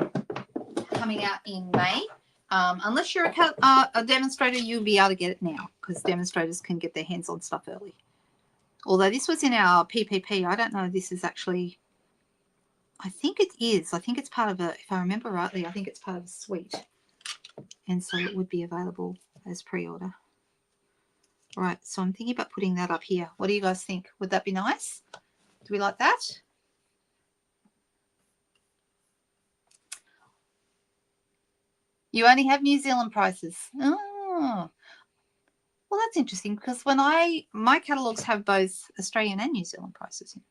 out in May. Unless you're a demonstrator, you'll be able to get it now because demonstrators can get their hands on stuff early. Although this was in our PPP, I don't know if this is actually, I think it is. I think it's part of a, if I remember rightly, I think it's part of a suite. And so it would be available as pre-order. All right, so I'm thinking about putting that up here. What do you guys think? Would that be nice? Do we like that? You only have New Zealand prices. Oh, well, that's interesting because when my catalogs have both Australian and New Zealand prices in.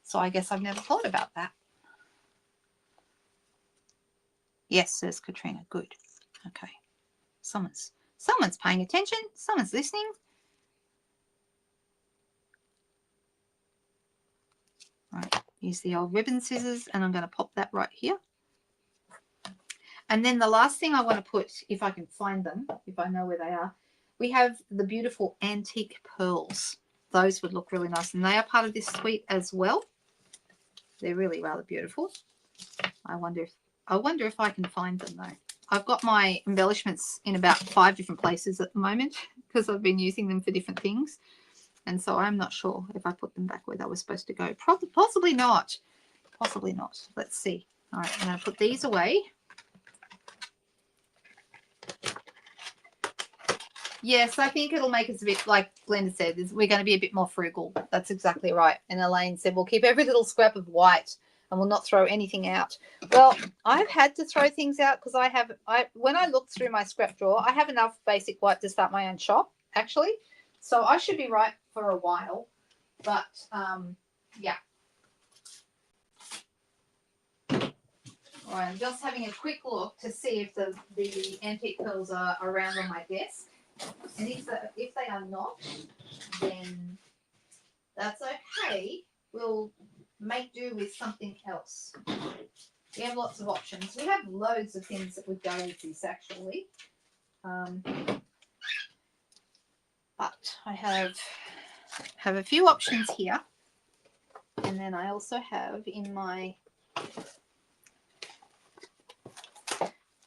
So I guess I've never thought about that. Yes, says Katrina. Good. Okay. Someone's paying attention. Someone's listening. Right. Use the old ribbon scissors and I'm going to pop that right here. And then the last thing I want to put, if I can find them, if I know where they are, we have the beautiful antique pearls. Those would look really nice. And they are part of this suite as well. They're really rather beautiful. I wonder if I can find them though. I've got my embellishments in about 5 different places at the moment because I've been using them for different things. And so I'm not sure if I put them back where they were supposed to go. Possibly not. Possibly not. Let's see. All right, I'm going to put these away. Yes, I think it'll make us a bit, like Glenda said, we're going to be a bit more frugal. That's exactly right. And Elaine said, we'll keep every little scrap of white and we'll not throw anything out. Well, I've had to throw things out because when I looked through my scrap drawer, I have enough basic white to start my own shop, actually. So I should be right for a while. But, yeah. All right, I'm just having a quick look to see if the antique pearls are around on my desk. And if they are not, then that's okay. We'll make do with something else. We have lots of options. We have loads of things that would go with this, actually. But I have a few options here. And then I also have in my...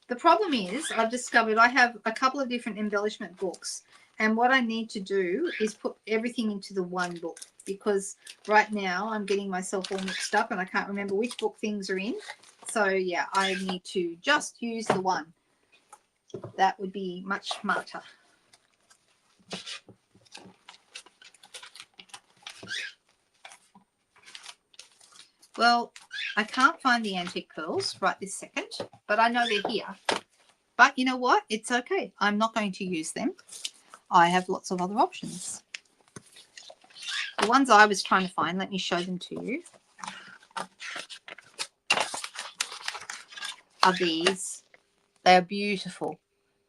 The problem is I've discovered I have a couple of different embellishment books. And what I need to do is put everything into the one book because right now I'm getting myself all mixed up and I can't remember which book things are in. So, yeah, I need to just use the one. That would be much smarter. Well, I can't find the antique pearls right this second, but I know they're here. But you know what? It's okay. I'm not going to use them. I have lots of other options. The ones I was trying to find, let me show them to you, are these. They're beautiful.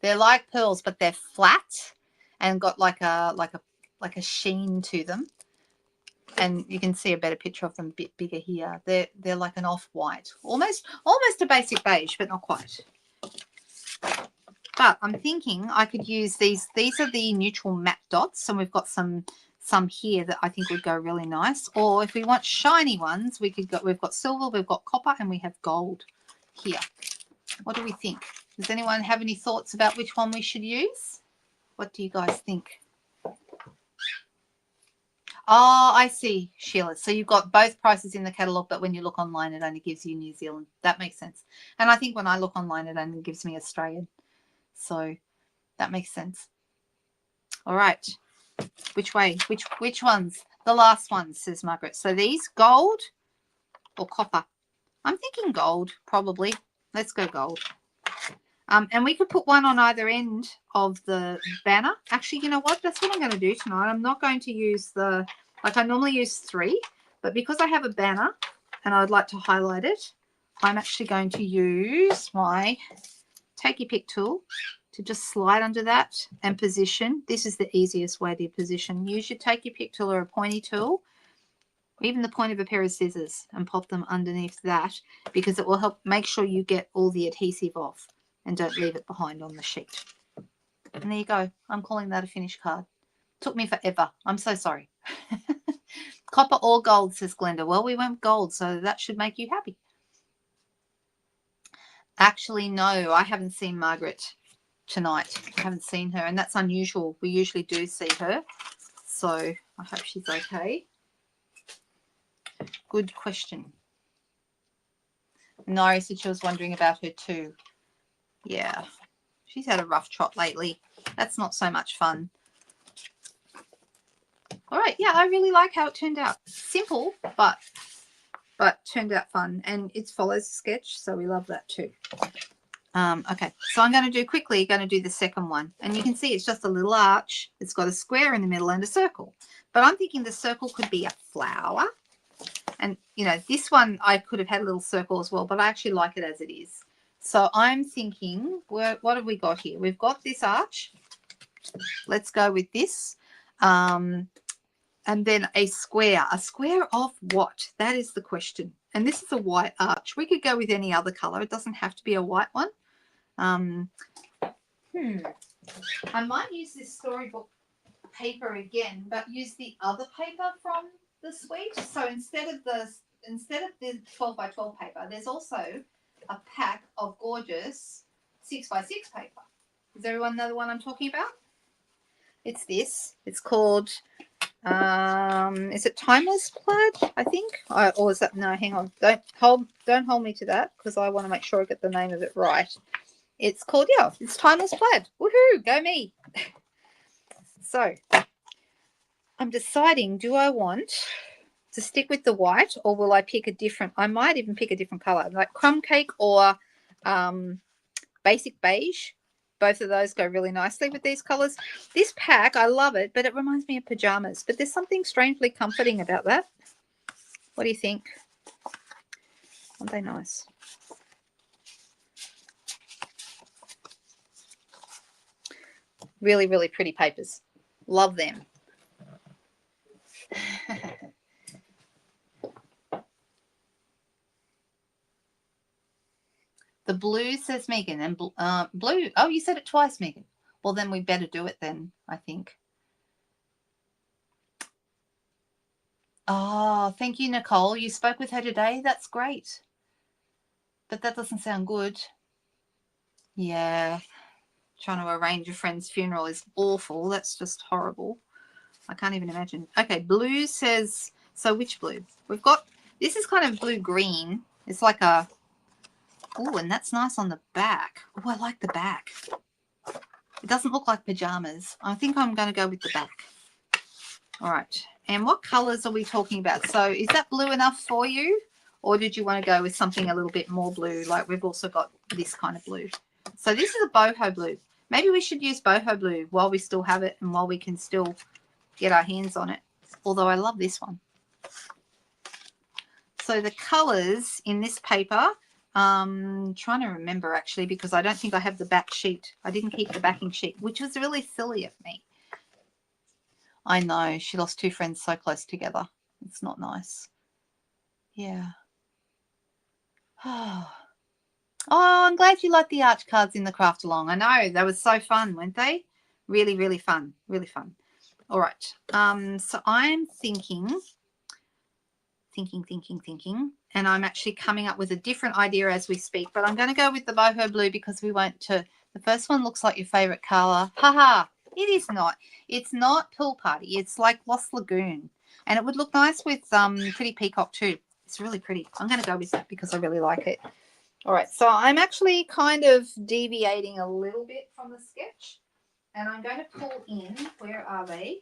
They're like pearls, but they're flat and got like a sheen to them. And you can see a better picture of them a bit bigger here. They're like an off-white, almost a basic beige, but not quite. But I'm thinking I could use these. These are the neutral matte dots, and we've got some here that I think would go really nice. Or if we want shiny ones, we've got silver, we've got copper, and we have gold here. What do we think? Does anyone have any thoughts about which one we should use? What do you guys think? Oh, I see, Sheila. So you've got both prices in the catalogue, but when you look online, it only gives you New Zealand. That makes sense. And I think when I look online, it only gives me Australian. So that makes sense. All right. Which way? Which ones? The last ones, says Margaret. So these, gold or copper? I'm thinking gold, probably. Let's go gold. And we could put one on either end of the banner. Actually, you know what? That's what I'm going to do tonight. I'm not going to use the, like I normally use 3, but because I have a banner and I would like to highlight it, I'm actually going to use my Take Your Pick tool to just slide under that and position. This is the easiest way to position. Use your Take Your Pick tool or a pointy tool, even the point of a pair of scissors, and pop them underneath that, because it will help make sure you get all the adhesive off and don't leave it behind on the sheet. And there you go. I'm calling that a finished card. Took me forever. I'm so sorry. Copper or gold, says Glenda. Well, we went gold, so that should make you happy. Actually, no, I haven't seen Margaret tonight. I haven't seen her, and that's unusual. We usually do see her, so I hope she's okay. Good question. Nari said she was wondering about her too. Yeah, she's had a rough trot lately. That's not so much fun. All right, yeah, I really like how it turned out. Simple, but turned out fun, and it follows the sketch, so we love that too. Okay, so I'm going to do the second one, and you can see it's just a little arch. It's got a square in the middle and a circle, but I'm thinking the circle could be a flower. And, you know, this one I could have had a little circle as well, but I actually like it as it is. So I'm thinking, what have we got here? We've got this arch. Let's go with this. And then a square. A square of what? That is the question. And this is a white arch. We could go with any other color. It doesn't have to be a white one. I might use this storybook paper again, but use the other paper from the suite. So instead of the 12 by 12 paper, there's also a pack of gorgeous 6 by 6 paper. Does everyone know the one I'm talking about? It's this. It's called is it Timeless Plaid, I think? Or is that, no, hang on. Don't hold me to that, because I want to make sure I get the name of it right. It's called, yeah, it's Timeless Plaid. Woohoo, go me. So I'm deciding, do I want to stick with the white, or will I pick a different, I might even pick a different color, like crumb cake or basic beige. Both of those go really nicely with these colors. This pack, I love it, but it reminds me of pajamas, but there's something strangely comforting about that. What do you think? Aren't they nice? Really, really pretty papers. Love them. The blue, says Megan, and blue. Oh, you said it twice, Megan. Well, then we better do it then, I think. Oh, thank you, Nicole. You spoke with her today. That's great. But that doesn't sound good. Yeah. Trying to arrange a friend's funeral is awful. That's just horrible. I can't even imagine. Okay, blue says, so which blue? We've got, this is kind of blue-green. It's like a, oh, and that's nice on the back. Oh, I like the back. It doesn't look like pajamas. I think I'm going to go with the back. All right. And what colors are we talking about? So is that blue enough for you? Or did you want to go with something a little bit more blue? Like we've also got this kind of blue. So this is a boho blue. Maybe we should use boho blue while we still have it and while we can still get our hands on it. Although I love this one. So the colors in this paper, trying to remember actually, because I don't think I have the back sheet. I didn't keep the backing sheet, which was really silly of me. I know, she lost 2 friends so close together. It's not nice. Yeah. Oh, I'm glad you liked the arch cards in the craft along. I know, they were so fun, weren't they? Really, really fun. Really fun. All right. So I'm thinking, and I'm actually coming up with a different idea as we speak, but I'm going to go with the boho blue because we went to, the first one looks like your favorite color. Haha, it is not. It's not Pool Party. It's like Lost Lagoon, and it would look nice with Pretty Peacock too. It's really pretty. I'm going to go with that because I really like it. All right, so I'm actually kind of deviating a little bit from the sketch, and I'm going to pull in, where are they?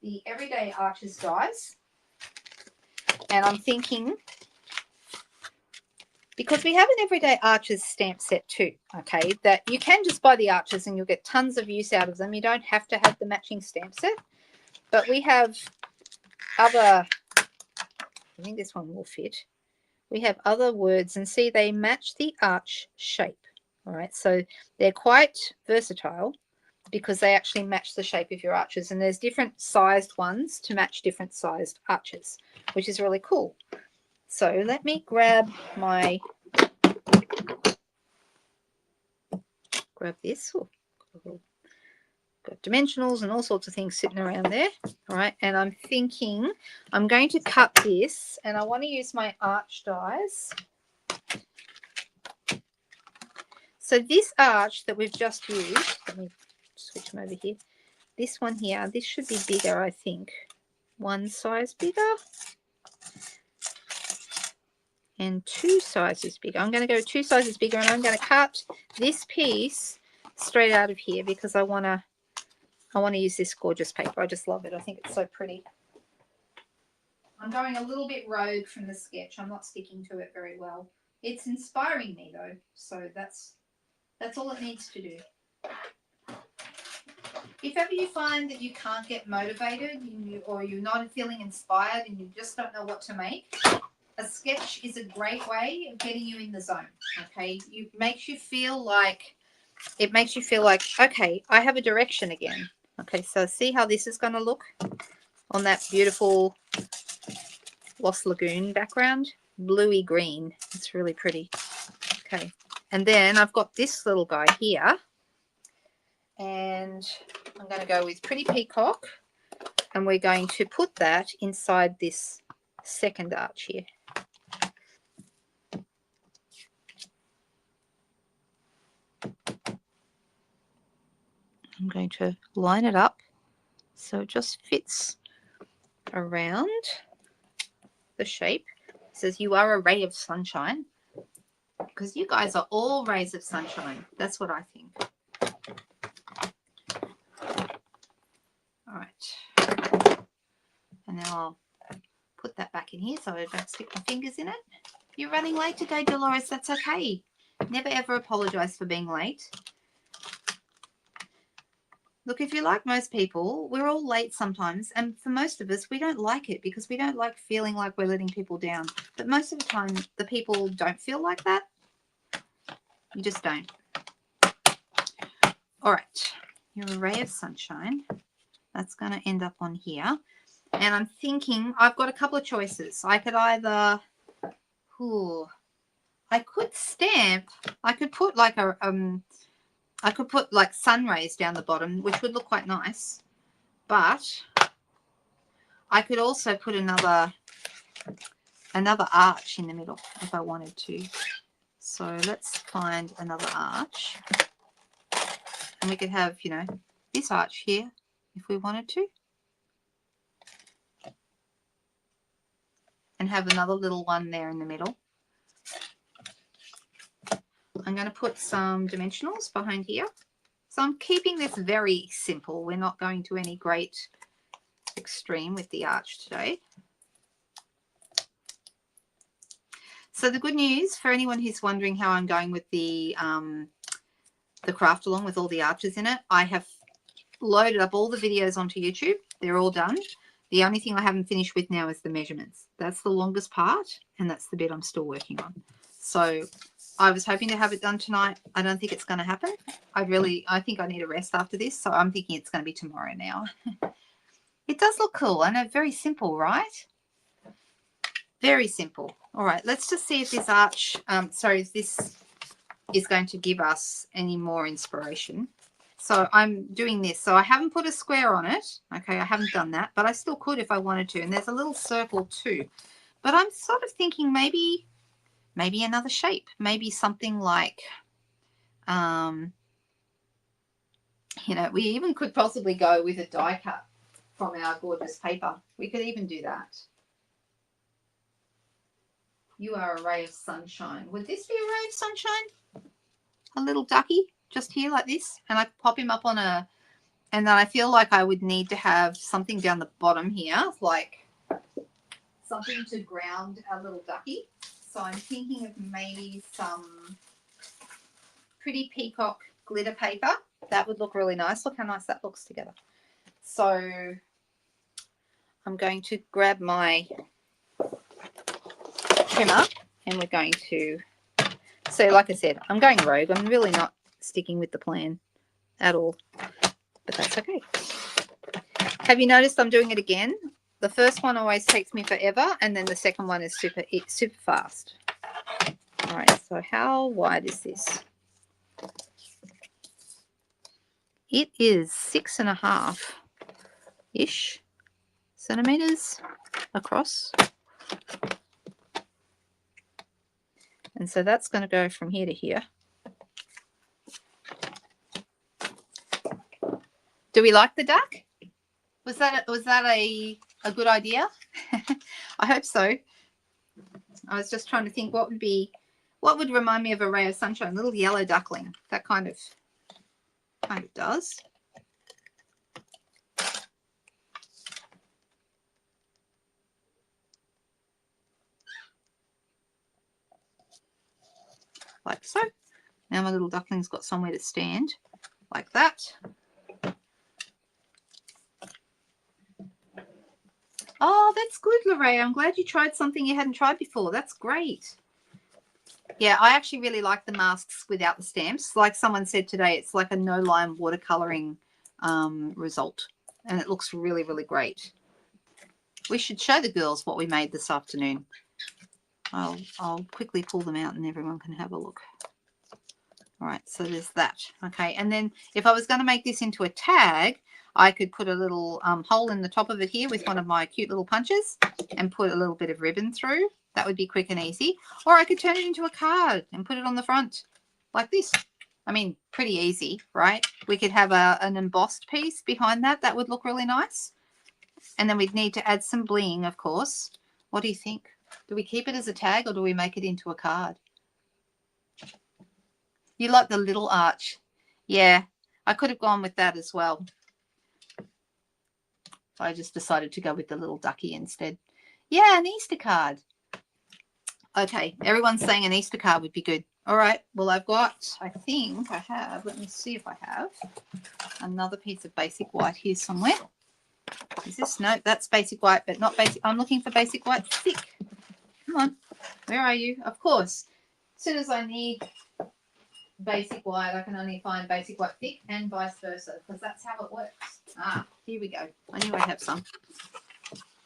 The Everyday Arches dies. And I'm thinking because we have an Everyday Arches stamp set too, okay, that you can just buy the arches and you'll get tons of use out of them. You don't have to have the matching stamp set, but we have other, I think this one will fit. We have other words, and see, they match the arch shape. All right, so they're quite versatile because they actually match the shape of your arches, and there's different sized ones to match different sized arches, which is really cool. So let me grab this. Oh, got dimensionals and all sorts of things sitting around there. All right, and I'm thinking I'm going to cut this, and I want to use my arch dies. So this arch that we've just used, let me switch them over here. This one here, this should be bigger, I think. One size bigger. And 2 sizes bigger. I'm going to go 2 sizes bigger, and I'm going to cut this piece straight out of here because I want to use this gorgeous paper. I just love it. I think it's so pretty. I'm going a little bit rogue from the sketch. I'm not sticking to it very well. It's inspiring me though, so that's all it needs to do. If ever you find that you can't get motivated or you're not feeling inspired and you just don't know what to make, a sketch is a great way of getting you in the zone. Okay, it makes you feel like, okay, I have a direction again. Okay, so see how this is going to look on that beautiful Lost Lagoon background, bluey green. It's really pretty. Okay, and then I've got this little guy here, and I'm going to go with Pretty Peacock, and we're going to put that inside this second arch here. I'm going to line it up so it just fits around the shape. It says you are a ray of sunshine, because you guys are all rays of sunshine. That's what I think. All right. And then I'll put that back in here so I don't stick my fingers in it. You're running late today, Dolores. That's okay. Never ever apologize for being late. Look, if you're like most people, we're all late sometimes. And for most of us, we don't like it because we don't like feeling like we're letting people down. But most of the time, the people don't feel like that. You just don't. All right. You're a ray of sunshine. That's going to end up on here. And I'm thinking I've got a couple of choices. I could either, I could stamp. I could put like I could put like sun rays down the bottom, which would look quite nice. But I could also put another arch in the middle if I wanted to. So let's find another arch. And we could have, you know, this arch here if we wanted to. And have another little one there in the middle. I'm going to put some dimensionals behind here. So I'm keeping this very simple. We're not going to any great extreme with the arch today. So the good news for anyone who's wondering how I'm going with the craft along with all the arches in it, I have loaded up all the videos onto YouTube. They're all done. The only thing I haven't finished with now is the measurements. That's the longest part, and that's the bit I'm still working on. So I was hoping to have it done tonight. I don't think it's going to happen. I think I need a rest after this, so I'm thinking it's going to be tomorrow now. It does look cool. I know, very simple, right? Very simple. All right, let's just see if this arch, if this is going to give us any more inspiration. So I'm doing this. So I haven't put a square on it. Okay, I haven't done that, but I still could if I wanted to. And there's a little circle too. But I'm sort of thinking maybe another shape. Maybe something like, you know, we even could possibly go with a die cut from our gorgeous paper. We could even do that. You are a ray of sunshine. Would this be a ray of sunshine? A little ducky just here like this, and I could pop him up on a, and then I feel like I would need to have something down the bottom here, like something to ground our little ducky. So I'm thinking of maybe some pretty peacock glitter paper. That would look really nice. Look how nice that looks together. So I'm going to grab my trimmer and we're going to, so like I said, I'm going rogue. I'm really not sticking with the plan at all, but that's okay. Have you noticed I'm doing it again? The first one always takes me forever, and then the second one is super fast. All right, so how wide is this? It is 6.5-ish centimeters across. And so that's going to go from here to here. Do we like the duck? Was that a good idea? I hope so. I was just trying to think what would remind me of a ray of sunshine. A little yellow duckling. That kind of does. Like so. Now my little duckling's got somewhere to stand, like that. Oh, that's good, Lorraine. I'm glad you tried something you hadn't tried before. That's great. Yeah, I actually really like the masks without the stamps. Like someone said today, it's like a no-line watercoloring result, and it looks really, really great. We should show the girls what we made this afternoon. I'll quickly pull them out and everyone can have a look. All right, so there's that. Okay, and then if I was going to make this into a tag, I could put a little hole in the top of it here with one of my cute little punches and put a little bit of ribbon through. That would be quick and easy. Or I could turn it into a card and put it on the front like this. I mean, pretty easy, right? We could have an embossed piece behind that. That would look really nice. And then we'd need to add some bling, of course. What do you think? Do we keep it as a tag or do we make it into a card? You like the little arch. Yeah, I could have gone with that as well. I just decided to go with the little ducky instead. Yeah, an Easter card. Okay, everyone's saying an Easter card would be good. All right, well, I think I have, let me see if I have another piece of basic white here somewhere. Is this? No, that's basic white, but not basic. I'm looking for basic white thick. Come on, where are you? Of course, as soon as I need basic white, I can only find basic white thick and vice versa, because that's how it works. Ah, here we go. I knew I'd have some.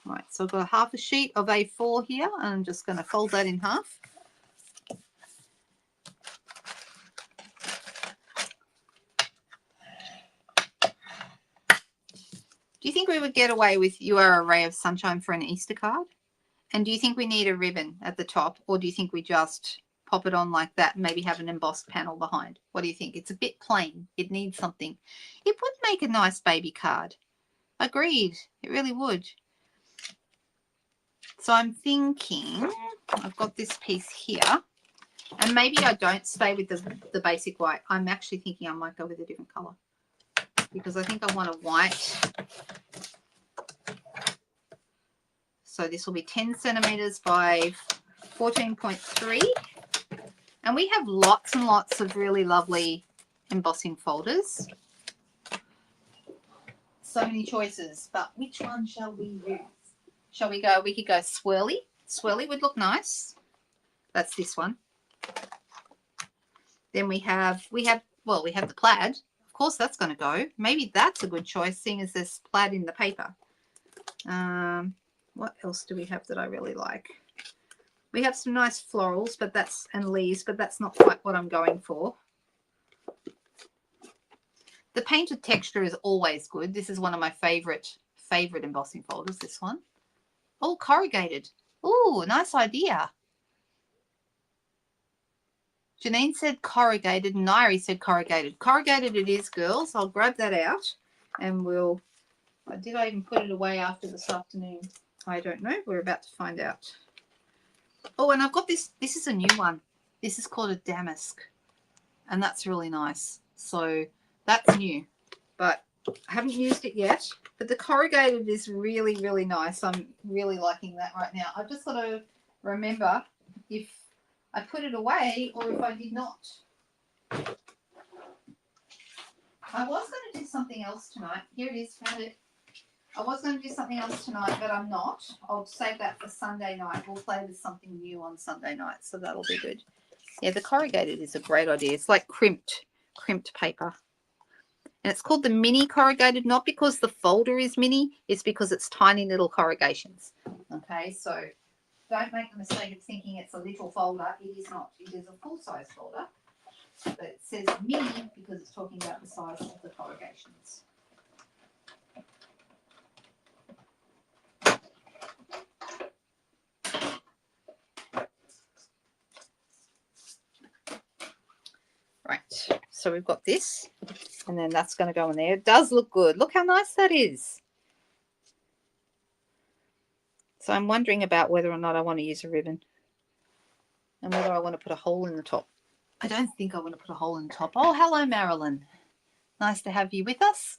All right, so I've got half a sheet of A4 here, and I'm just going to fold that in half. Do you think we would get away with "You Are a Ray of Sunshine" for an Easter card? And do you think we need a ribbon at the top, or do you think we just pop it on like that and maybe have an embossed panel behind? What do you think? It's a bit plain. It needs something. It would make a nice baby card. Agreed. It really would. So I'm thinking I've got this piece here, and maybe I don't stay with the basic white. I'm actually thinking I might go with a different color because I think I want a white. So this will be 10 centimeters by 14.3. And we have lots and lots of really lovely embossing folders. So many choices, but which one shall we use? Shall we go? We could go swirly. Swirly would look nice. That's this one. Then we have the plaid. Of course, that's going to go. Maybe that's a good choice, seeing as there's plaid in the paper. What else do we have that I really like? We have some nice florals, and leaves, but that's not quite what I'm going for. The painted texture is always good. This is one of my favorite embossing folders, this one. Oh, corrugated. Oh, nice idea. Janine said corrugated, and Nairi said corrugated. Corrugated it is, girls. I'll grab that out and did I even put it away after this afternoon? I don't know. We're about to find out. Oh, and I've got this. This is a new one. This is called a damask, and that's really nice. So that's new, but I haven't used it yet. But the corrugated is really, really nice. I'm really liking that right now. I've just got to remember if I put it away or if I did not. I was going to do something else tonight. Here it is, found it. I was going to do something else tonight, but I'm not. I'll save that for Sunday night. We'll play with something new on Sunday night, so that'll be good. Yeah, the corrugated is a great idea. It's like crimped paper. And it's called the mini corrugated, not because the folder is mini, it's because it's tiny little corrugations. Okay, so don't make the mistake of thinking it's a little folder. It is not. It is a full-size folder. But it says mini because it's talking about the size of the corrugations. Right, so we've got this, and then that's going to go in there. It does look good. Look how nice that is. So I'm wondering about whether or not I want to use a ribbon and whether I want to put a hole in the top. I don't think I want to put a hole in the top. Oh, hello, Marilyn. Nice to have you with us.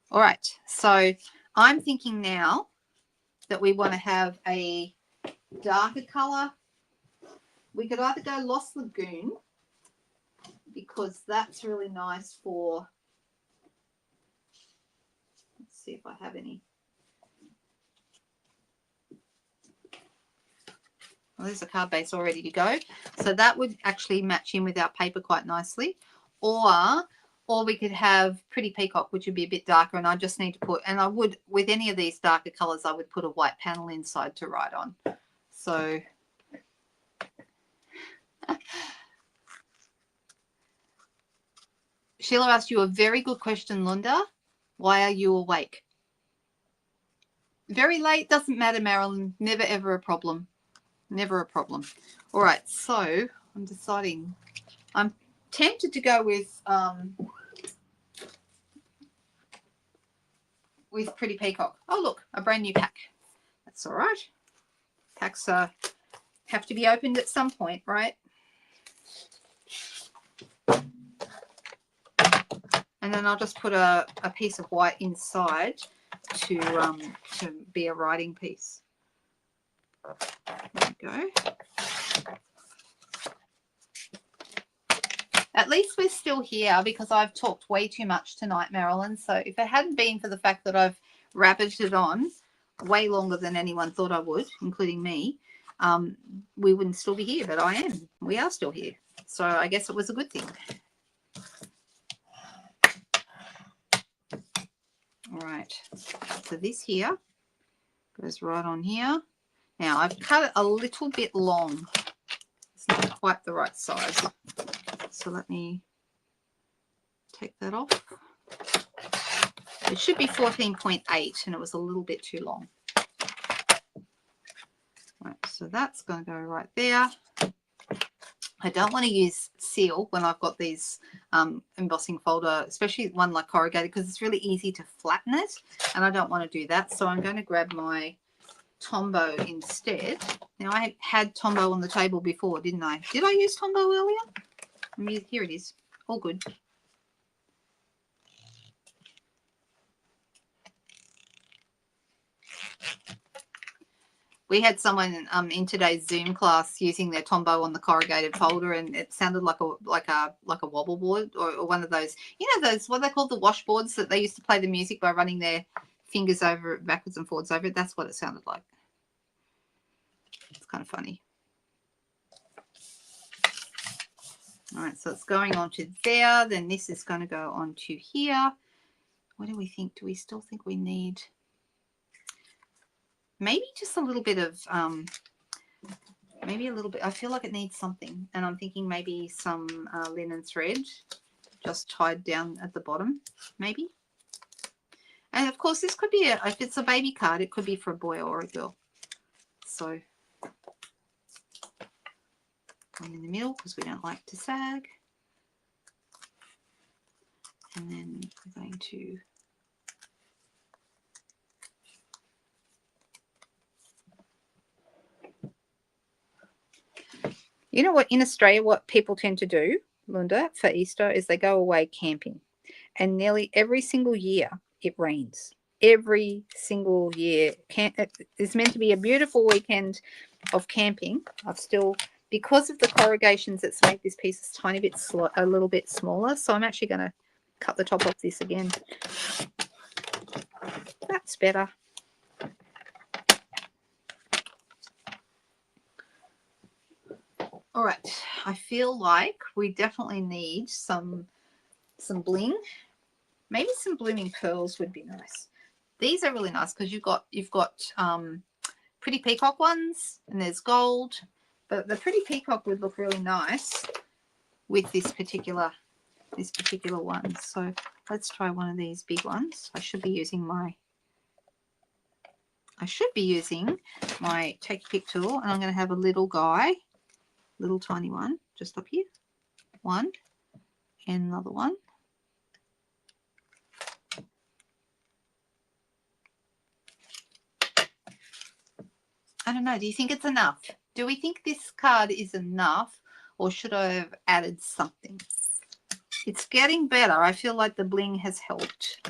All right, so I'm thinking now that we want to have a darker color. We could either go Lost Lagoon, because that's really nice for, let's see if I have any. Well, there's a card base all ready to go. So that would actually match in with our paper quite nicely. Or we could have Pretty Peacock, which would be a bit darker, and I just need to put, and I would, with any of these darker colors, I would put a white panel inside to write on. So Sheila asked you a very good question, Lunda. Why are you awake? Very late, doesn't matter, Marilyn. Never, ever a problem. Never a problem. All right, so I'm deciding. I'm tempted to go with Pretty Peacock. Oh, look, a brand new pack. That's all right. Packs have to be opened at some point, right? And then I'll just put a piece of white inside to be a writing piece. There we go. At least we're still here because I've talked way too much tonight, Marilyn. So if it hadn't been for the fact that I've ravaged it on way longer than anyone thought I would, including me, we wouldn't still be here, but I am. We are still here. So I guess it was a good thing. All right, so this here goes right on here. Now I've cut it a little bit long. It's not quite the right size. So let me take that off. It should be 14.8 and it was a little bit too long. Right, so that's going to go right there. I don't want to use seal when I've got these embossing folder, especially one like corrugated, because it's really easy to flatten it, and I don't want to do that. So I'm going to grab my Tombow instead. Now, I had Tombow on the table before, didn't I? Did I use Tombow earlier? Here it is. All good. We had someone in today's Zoom class using their Tombow on the corrugated folder, and it sounded like a wobble board or one of those, you know, those, what they call the washboards that they used to play the music by running their fingers over it, backwards and forwards over it. That's what it sounded like. It's kind of funny. All right, so it's going on to there. Then this is going to go on to here. What do we think? Do we still think we need maybe just a little bit of, maybe a little bit, I feel like it needs something. And I'm thinking maybe some linen thread just tied down at the bottom, maybe. And of course, this could be, if it's a baby card, it could be for a boy or a girl. So, one in the middle because we don't like to sag. And then we're going to you know what, in Australia, what people tend to do, Linda, for Easter is they go away camping. And nearly every single year it rains. every single year. It's meant to be a beautiful weekend of camping. I've still, because of the corrugations, it's made this piece a tiny bit, a little bit smaller. So I'm actually going to cut the top off this again. That's better. All right, I feel like we definitely need some bling. Maybe some blooming pearls would be nice. These are really nice because you've got pretty peacock ones, and there's gold, but the pretty peacock would look really nice with this particular one. So let's try one of these big ones. I should be using my take pick tool, and I'm going to have a little guy, little tiny one, just up here, one, and another one. I don't know. Do you think it's enough? Do we think this card is enough, or should I have added something? It's getting better. I feel like the bling has helped.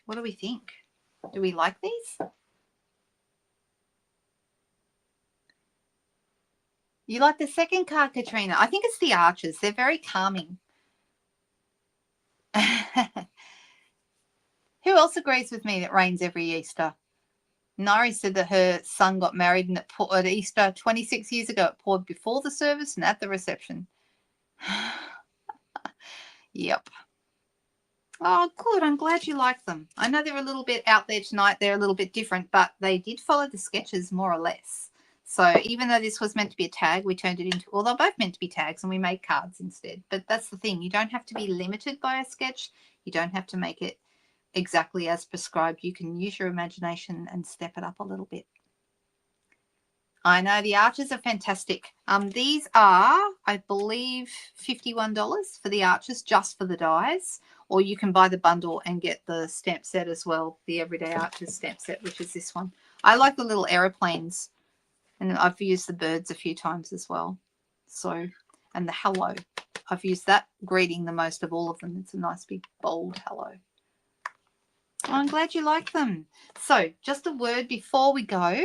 What do we think? Do we like these? You like the second card, Katrina? I think it's the arches. They're very calming. Who else agrees with me that rains every Easter? Nari said that her son got married and it poured at Easter 26 years ago. It poured before the service and at the reception. Yep. Oh, good. I'm glad you like them. I know they're a little bit out there tonight. They're a little bit different, but they did follow the sketches more or less. So even though this was meant to be a tag, we turned it into, well, they're both meant to be tags, and we made cards instead. But that's the thing. You don't have to be limited by a sketch. You don't have to make it exactly as prescribed. You can use your imagination and step it up a little bit. I know the arches are fantastic. These are, I believe, $51 for the arches, just for the dies. Or you can buy the bundle and get the stamp set as well, the Everyday Arches stamp set, which is this one. I like the little aeroplanes, and I've used the birds a few times as well. So, and the hello. I've used that greeting the most of all of them. It's a nice big bold hello. Oh, I'm glad you like them. So just a word before we go.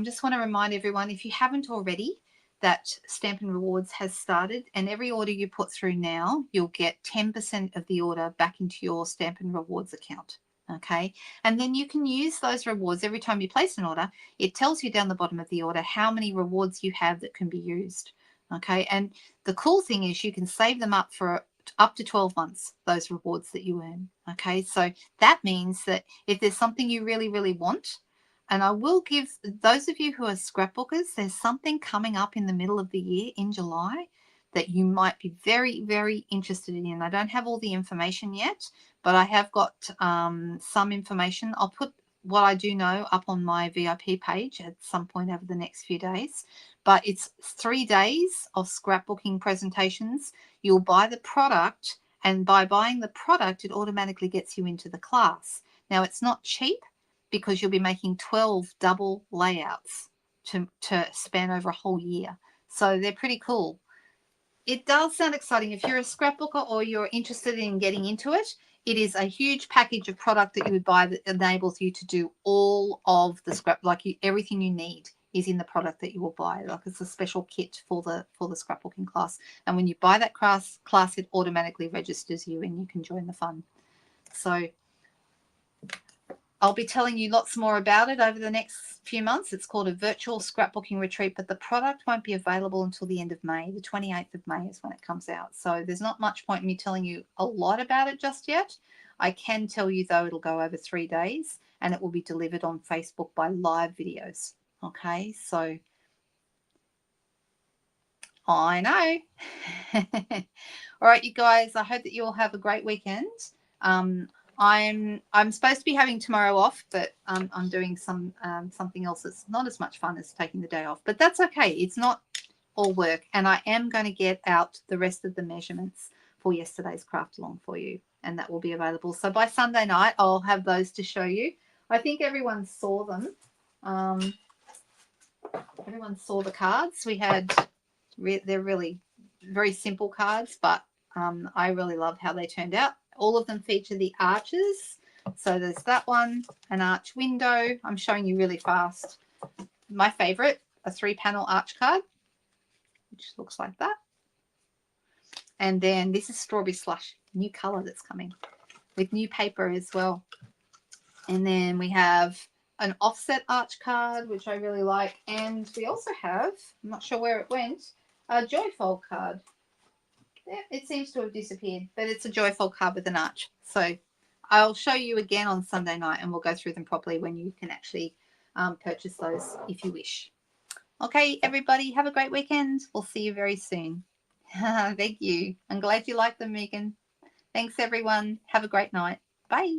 Just want to remind everyone, if you haven't already, that Stampin' Rewards has started, and every order you put through now, you'll get 10% of the order back into your Stampin' Rewards account. Okay, and then you can use those rewards every time you place an order. It tells you down the bottom of the order how many rewards you have that can be used. Okay, and the cool thing is you can save them up for up to 12 months, those rewards that you earn. Okay, so that means that if there's something you really, really want, and I will give those of you who are scrapbookers, there's something coming up in the middle of the year in July that you might be very, very interested in. I don't have all the information yet, but I have got some information. I'll put what I do know up on my VIP page at some point over the next few days. But it's 3 days of scrapbooking presentations. You'll buy the product, and by buying the product, it automatically gets you into the class. Now, it's not cheap, because you'll be making 12 double layouts to span over a whole year. So they're pretty cool. It does sound exciting. If you're a scrapbooker or you're interested in getting into it, it is a huge package of product that you would buy that enables you to do all of the scrap, everything you need is in the product that you will buy. Like, it's a special kit for the scrapbooking class. And when you buy that class, it automatically registers you and you can join the fun. So I'll be telling you lots more about it over the next few months. It's called a virtual scrapbooking retreat, but the product won't be available until the end of May. The 28th of May is when it comes out. So there's not much point in me telling you a lot about it just yet. I can tell you, though, it'll go over 3 days, and it will be delivered on Facebook by live videos. Okay, so I know. All right, you guys, I hope that you all have a great weekend. I'm supposed to be having tomorrow off, but I'm doing something else that's not as much fun as taking the day off. But that's okay. It's not all work. And I am going to get out the rest of the measurements for yesterday's craft along for you, and that will be available. So by Sunday night, I'll have those to show you. I think everyone saw them. Everyone saw the cards. We had, they're really very simple cards, but I really love how they turned out. All of them feature the arches. So there's that one, an arch window. I'm showing you really fast. My favorite, a 3-panel arch card, which looks like that. And then this is Strawberry Slush, new color that's coming with new paper as well. And then we have an offset arch card, which I really like. And we also have, I'm not sure where it went, a Joyfold card. Yeah, it seems to have disappeared, but it's a Joyfold card with an arch. So I'll show you again on Sunday night, and we'll go through them properly when you can actually purchase those if you wish. Okay, everybody, have a great weekend. We'll see you very soon. Thank you. I'm glad you like them, Megan. Thanks, everyone. Have a great night. Bye.